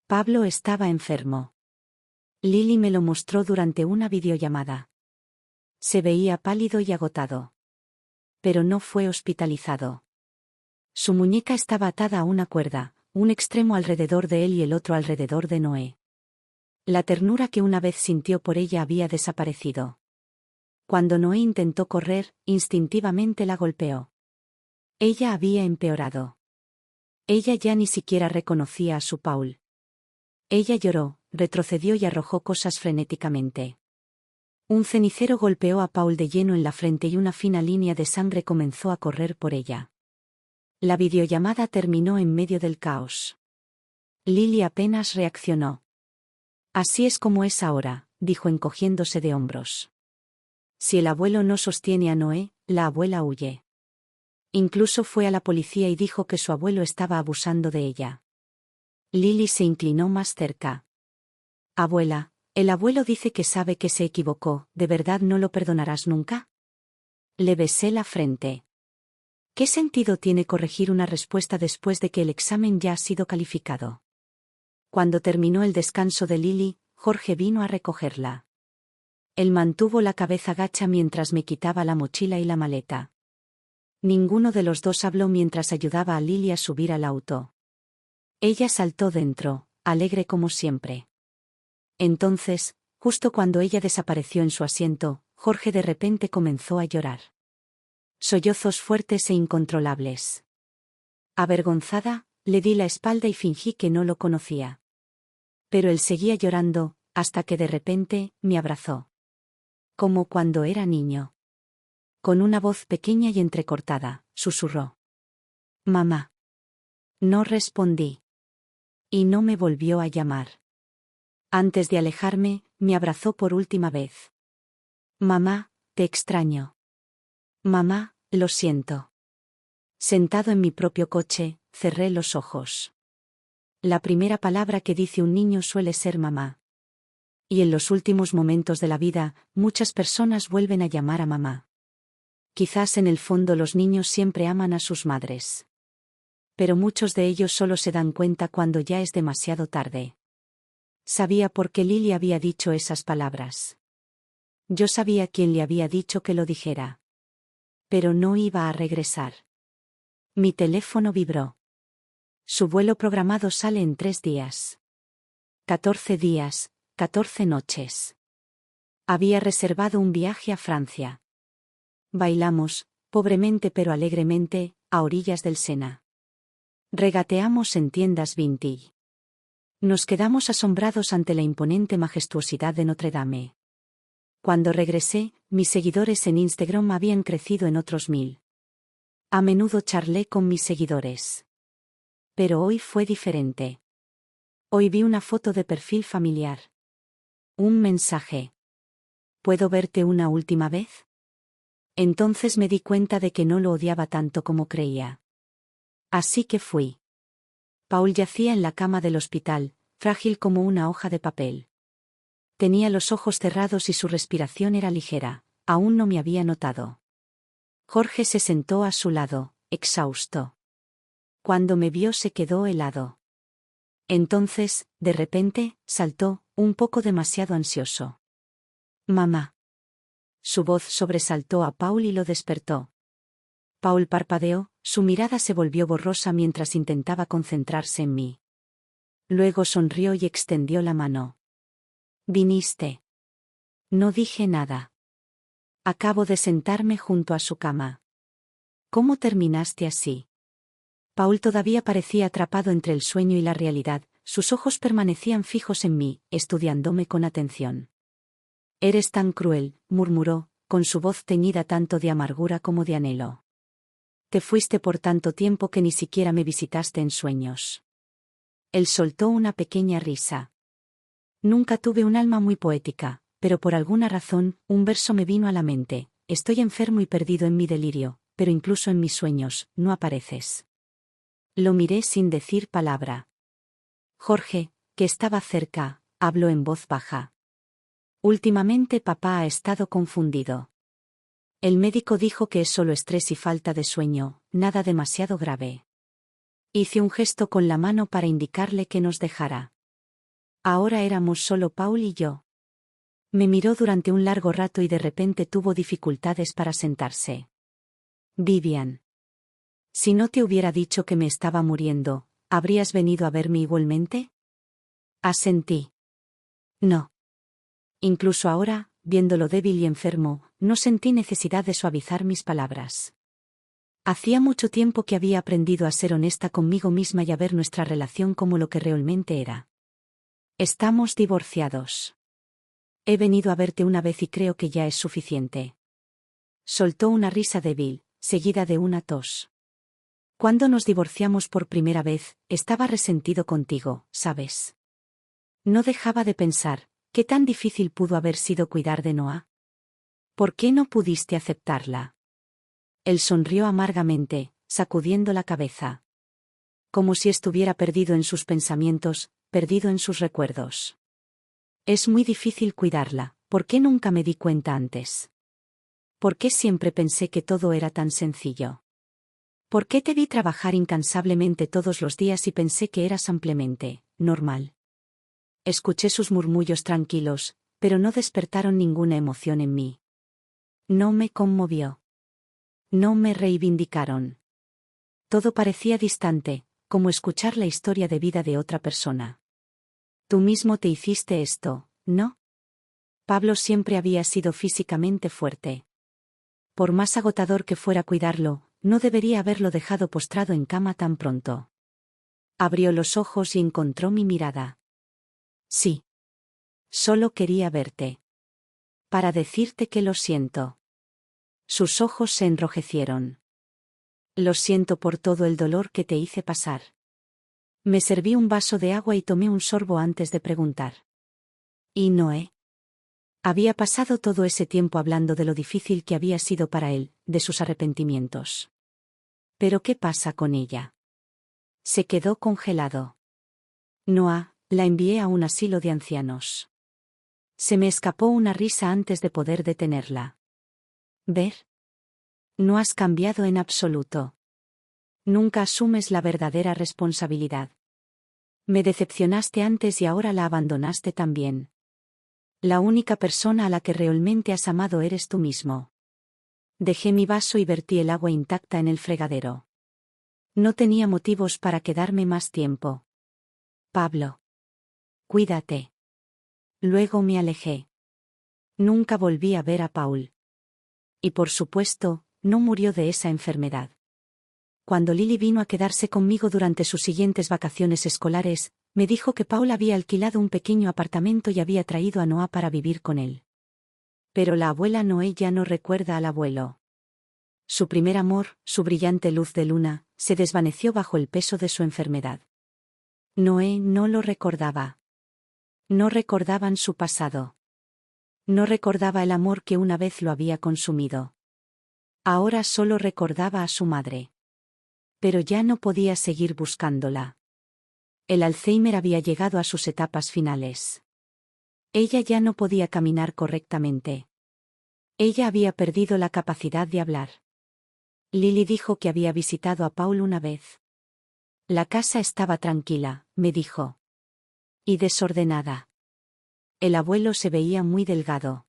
Pablo estaba enfermo. Lily me lo mostró durante una videollamada. Se veía pálido y agotado. Pero no fue hospitalizado. Su muñeca estaba atada a una cuerda, un extremo alrededor de él y el otro alrededor de Noé. La ternura que una vez sintió por ella había desaparecido. Cuando Noé intentó correr, instintivamente la golpeó. Ella había empeorado. Ella ya ni siquiera reconocía a su Paul. Ella lloró, retrocedió y arrojó cosas frenéticamente. Un cenicero golpeó a Paul de lleno en la frente y una fina línea de sangre comenzó a correr por ella. La videollamada terminó en medio del caos. Lily apenas reaccionó. Así es como es ahora, dijo encogiéndose de hombros. Si el abuelo no sostiene a Noé, la abuela huye. Incluso fue a la policía y dijo que su abuelo estaba abusando de ella. Lily se inclinó más cerca. Abuela, el abuelo dice que sabe que se equivocó, ¿de verdad no lo perdonarás nunca? Le besé la frente. ¿Qué sentido tiene corregir una respuesta después de que el examen ya ha sido calificado? Cuando terminó el descanso de Lily, Jorge vino a recogerla. Él mantuvo la cabeza gacha mientras me quitaba la mochila y la maleta. Ninguno de los dos habló mientras ayudaba a Lily a subir al auto. Ella saltó dentro, alegre como siempre. Entonces, justo cuando ella desapareció en su asiento, Jorge de repente comenzó a llorar. Sollozos fuertes e incontrolables. Avergonzada, le di la espalda y fingí que no lo conocía. Pero él seguía llorando, hasta que de repente, me abrazó. Como cuando era niño. Con una voz pequeña y entrecortada, susurró. Mamá. No respondí. Y no me volvió a llamar. Antes de alejarme, me abrazó por última vez. Mamá, te extraño. Mamá, lo siento. Sentado en mi propio coche, cerré los ojos. La primera palabra que dice un niño suele ser mamá. Y en los últimos momentos de la vida, muchas personas vuelven a llamar a mamá. Quizás en el fondo los niños siempre aman a sus madres. Pero muchos de ellos solo se dan cuenta cuando ya es demasiado tarde. Sabía por qué Lily había dicho esas palabras. Yo sabía quién le había dicho que lo dijera. Pero no iba a regresar. Mi teléfono vibró. Su vuelo programado sale en 3 días. 14 días, 14 noches. Había reservado un viaje a Francia. Bailamos, pobremente pero alegremente, a orillas del Sena. Regateamos en tiendas vintage. Nos quedamos asombrados ante la imponente majestuosidad de Notre Dame. Cuando regresé, mis seguidores en Instagram habían crecido en otros 1000. A menudo charlé con mis seguidores. Pero hoy fue diferente. Hoy vi una foto de perfil familiar. Un mensaje. ¿Puedo verte una última vez? Entonces me di cuenta de que no lo odiaba tanto como creía. Así que fui. Paul yacía en la cama del hospital, frágil como una hoja de papel. Tenía los ojos cerrados y su respiración era ligera, aún no me había notado. Jorge se sentó a su lado, exhausto. Cuando me vio se quedó helado. Entonces, de repente, saltó, un poco demasiado ansioso. Mamá. Su voz sobresaltó a Paul y lo despertó. Paul parpadeó, su mirada se volvió borrosa mientras intentaba concentrarse en mí. Luego sonrió y extendió la mano. ¿Viniste? No dije nada. Acabo de sentarme junto a su cama. ¿Cómo terminaste así? Paul todavía parecía atrapado entre el sueño y la realidad, sus ojos permanecían fijos en mí, estudiándome con atención. Eres tan cruel, murmuró, con su voz teñida tanto de amargura como de anhelo. Te fuiste por tanto tiempo que ni siquiera me visitaste en sueños. Él soltó una pequeña risa. Nunca tuve un alma muy poética, pero por alguna razón, un verso me vino a la mente. Estoy enfermo y perdido en mi delirio, pero incluso en mis sueños, no apareces. Lo miré sin decir palabra. Jorge, que estaba cerca, habló en voz baja. Últimamente papá ha estado confundido. El médico dijo que es solo estrés y falta de sueño, nada demasiado grave. Hice un gesto con la mano para indicarle que nos dejara. Ahora éramos solo Paul y yo. Me miró durante un largo rato y de repente tuvo dificultades para sentarse. Vivian. Si no te hubiera dicho que me estaba muriendo, ¿habrías venido a verme igualmente? Asentí. No. Incluso ahora, viéndolo débil y enfermo, no sentí necesidad de suavizar mis palabras. Hacía mucho tiempo que había aprendido a ser honesta conmigo misma y a ver nuestra relación como lo que realmente era. Estamos divorciados. He venido a verte una vez y creo que ya es suficiente. Soltó una risa débil, seguida de una tos. Cuando nos divorciamos por primera vez, estaba resentido contigo, ¿sabes? No dejaba de pensar, ¿qué tan difícil pudo haber sido cuidar de Noah? ¿Por qué no pudiste aceptarla? Él sonrió amargamente, sacudiendo la cabeza. Como si estuviera perdido en sus pensamientos, perdido en sus recuerdos. Es muy difícil cuidarla, ¿por qué nunca me di cuenta antes? ¿Por qué siempre pensé que todo era tan sencillo? ¿Por qué te vi trabajar incansablemente todos los días y pensé que eras ampliamente normal? Escuché sus murmullos tranquilos, pero no despertaron ninguna emoción en mí. No me conmovió. No me reivindicaron. Todo parecía distante, como escuchar la historia de vida de otra persona. Tú mismo te hiciste esto, ¿no? Pablo siempre había sido físicamente fuerte. Por más agotador que fuera cuidarlo, no debería haberlo dejado postrado en cama tan pronto. Abrió los ojos y encontró mi mirada. Sí. Solo quería verte. Para decirte que lo siento. Sus ojos se enrojecieron. Lo siento por todo el dolor que te hice pasar. Me serví un vaso de agua y tomé un sorbo antes de preguntar. ¿Y Noé? Había pasado todo ese tiempo hablando de lo difícil que había sido para él, de sus arrepentimientos. ¿Pero qué pasa con ella? Se quedó congelado. Noah, la envié a un asilo de ancianos. Se me escapó una risa antes de poder detenerla. ¿Ver? No has cambiado en absoluto. Nunca asumes la verdadera responsabilidad. Me decepcionaste antes y ahora la abandonaste también. La única persona a la que realmente has amado eres tú mismo. Dejé mi vaso y vertí el agua intacta en el fregadero. No tenía motivos para quedarme más tiempo. Pablo. Cuídate. Luego me alejé. Nunca volví a ver a Paul. Y por supuesto, no murió de esa enfermedad. Cuando Lily vino a quedarse conmigo durante sus siguientes vacaciones escolares, me dijo que Paul había alquilado un pequeño apartamento y había traído a Noah para vivir con él. Pero la abuela Noé ya no recuerda al abuelo. Su primer amor, su brillante luz de luna, se desvaneció bajo el peso de su enfermedad. Noé no lo recordaba. No recordaban su pasado. No recordaba el amor que una vez lo había consumido. Ahora solo recordaba a su madre. Pero ya no podía seguir buscándola. El Alzheimer había llegado a sus etapas finales. Ella ya no podía caminar correctamente. Ella había perdido la capacidad de hablar. Lily dijo que había visitado a Paul una vez. La casa estaba tranquila, me dijo. Y desordenada. El abuelo se veía muy delgado.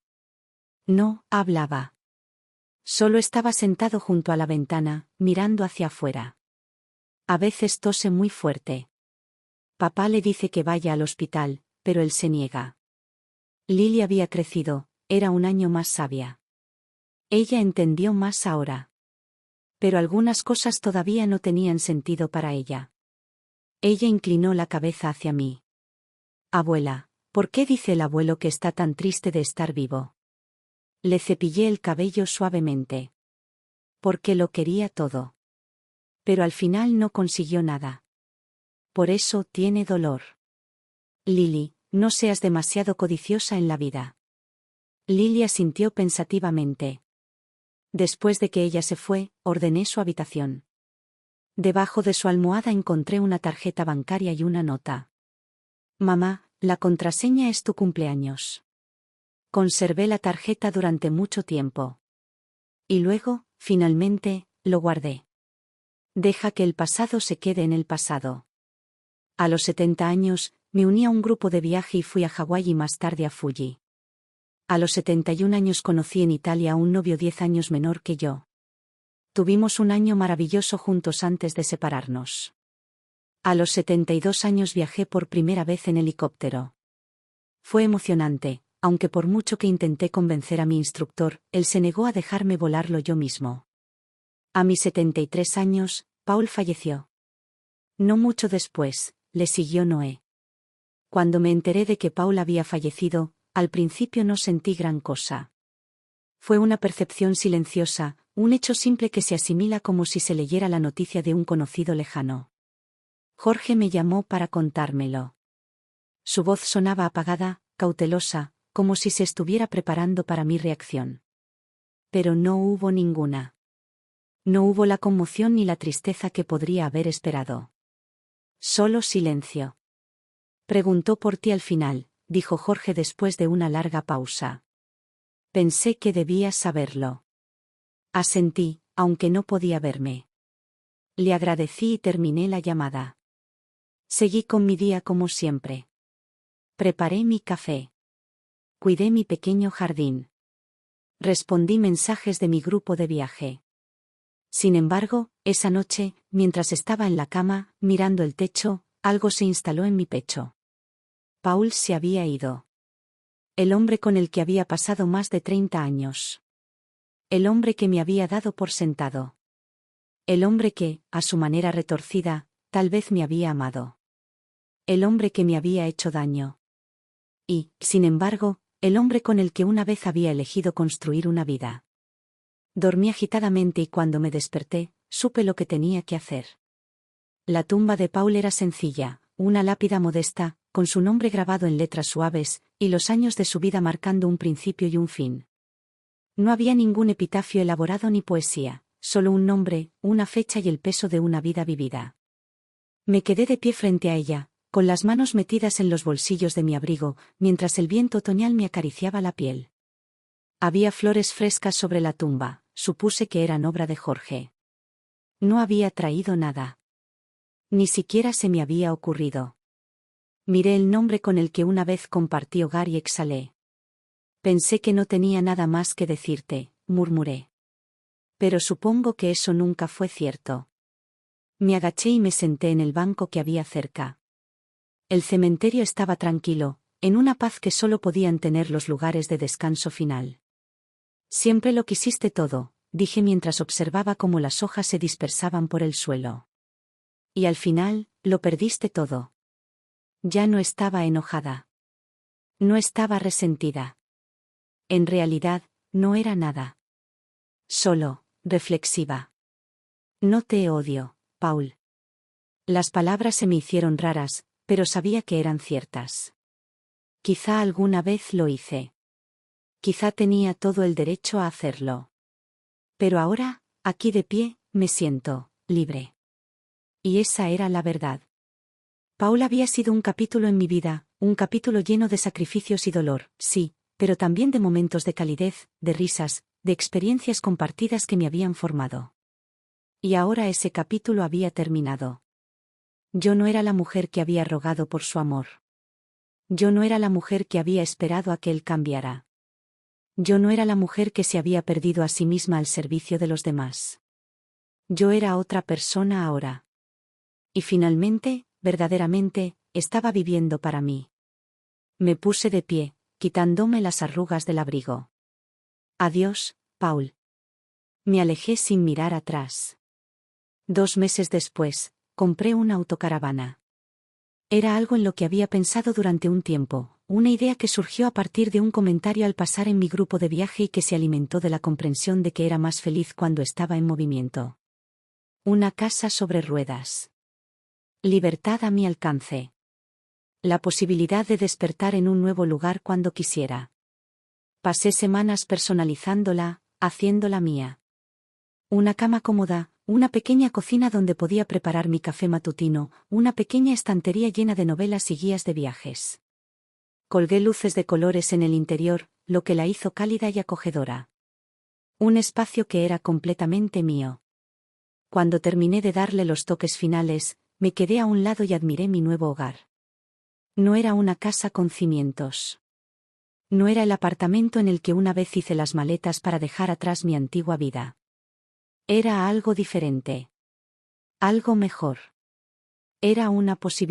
No hablaba. Solo estaba sentado junto a la ventana, mirando hacia afuera. A veces tose muy fuerte. Papá le dice que vaya al hospital, pero él se niega. Lily había crecido, era un año más sabia. Ella entendió más ahora. Pero algunas cosas todavía no tenían sentido para ella. Ella inclinó la cabeza hacia mí. Abuela, ¿por qué dice el abuelo que está tan triste de estar vivo? Le cepillé el cabello suavemente. Porque lo quería todo. Pero al final no consiguió nada. Por eso tiene dolor. Lily, no seas demasiado codiciosa en la vida. Lily asintió pensativamente. Después de que ella se fue, ordené su habitación. Debajo de su almohada encontré una tarjeta bancaria y una nota. Mamá, la contraseña es tu cumpleaños. Conservé la tarjeta durante mucho tiempo. Y luego, finalmente, lo guardé. Deja que el pasado se quede en el pasado. A los 70 años, me uní a un grupo de viaje y fui a Hawái y más tarde a Fuji. A los 71 años conocí en Italia a un novio 10 años menor que yo. Tuvimos un año maravilloso juntos antes de separarnos. A los 72 años viajé por primera vez en helicóptero. Fue emocionante, aunque por mucho que intenté convencer a mi instructor, él se negó a dejarme volarlo yo mismo. A mis 73 años, Paul falleció. No mucho después, le siguió Noé. Cuando me enteré de que Paul había fallecido, al principio no sentí gran cosa. Fue una percepción silenciosa, un hecho simple que se asimila como si se leyera la noticia de un conocido lejano. Jorge me llamó para contármelo. Su voz sonaba apagada, cautelosa, como si se estuviera preparando para mi reacción. Pero no hubo ninguna. No hubo la conmoción ni la tristeza que podría haber esperado. Solo silencio. Preguntó por ti al final, dijo Jorge después de una larga pausa. Pensé que debías saberlo. Asentí, aunque no podía verme. Le agradecí y terminé la llamada. Seguí con mi día como siempre. Preparé mi café. Cuidé mi pequeño jardín. Respondí mensajes de mi grupo de viaje. Sin embargo, esa noche, mientras estaba en la cama, mirando el techo, algo se instaló en mi pecho. Paul se había ido. El hombre con el que había pasado más de 30 años. El hombre que me había dado por sentado. El hombre que, a su manera retorcida, tal vez me había amado. El hombre que me había hecho daño. Y, sin embargo, el hombre con el que una vez había elegido construir una vida. Dormí agitadamente y cuando me desperté, supe lo que tenía que hacer. La tumba de Paul era sencilla, una lápida modesta, con su nombre grabado en letras suaves, y los años de su vida marcando un principio y un fin. No había ningún epitafio elaborado ni poesía, solo un nombre, una fecha y el peso de una vida vivida. Me quedé de pie frente a ella, con las manos metidas en los bolsillos de mi abrigo, mientras el viento otoñal me acariciaba la piel. Había flores frescas sobre la tumba, supuse que eran obra de Jorge. No había traído nada. Ni siquiera se me había ocurrido. Miré el nombre con el que una vez compartí hogar y exhalé. Pensé que no tenía nada más que decirte, murmuré. Pero supongo que eso nunca fue cierto. Me agaché y me senté en el banco que había cerca. El cementerio estaba tranquilo, en una paz que solo podían tener los lugares de descanso final. Siempre lo quisiste todo, dije mientras observaba cómo las hojas se dispersaban por el suelo. Y al final, lo perdiste todo. Ya no estaba enojada. No estaba resentida. En realidad, no era nada. Solo, reflexiva. No te odio, Paul. Las palabras se me hicieron raras, pero sabía que eran ciertas. Quizá alguna vez lo hice. Quizá tenía todo el derecho a hacerlo. Pero ahora, aquí de pie, me siento libre. Y esa era la verdad. Paul había sido un capítulo en mi vida, un capítulo lleno de sacrificios y dolor, sí, pero también de momentos de calidez, de risas, de experiencias compartidas que me habían formado. Y ahora ese capítulo había terminado. Yo no era la mujer que había rogado por su amor. Yo no era la mujer que había esperado a que él cambiara. Yo no era la mujer que se había perdido a sí misma al servicio de los demás. Yo era otra persona ahora. Y finalmente, verdaderamente, estaba viviendo para mí. Me puse de pie, quitándome las arrugas del abrigo. Adiós, Paul. Me alejé sin mirar atrás. 2 meses después, compré una autocaravana. Era algo en lo que había pensado durante un tiempo, una idea que surgió a partir de un comentario al pasar en mi grupo de viaje y que se alimentó de la comprensión de que era más feliz cuando estaba en movimiento. Una casa sobre ruedas. Libertad a mi alcance. La posibilidad de despertar en un nuevo lugar cuando quisiera. Pasé semanas personalizándola, haciéndola mía. Una cama cómoda, una pequeña cocina donde podía preparar mi café matutino, una pequeña estantería llena de novelas y guías de viajes. Colgué luces de colores en el interior, lo que la hizo cálida y acogedora. Un espacio que era completamente mío. Cuando terminé de darle los toques finales, me quedé a un lado y admiré mi nuevo hogar. No era una casa con cimientos. No era el apartamento en el que una vez hice las maletas para dejar atrás mi antigua vida. Era algo diferente. Algo mejor. Era una posibilidad.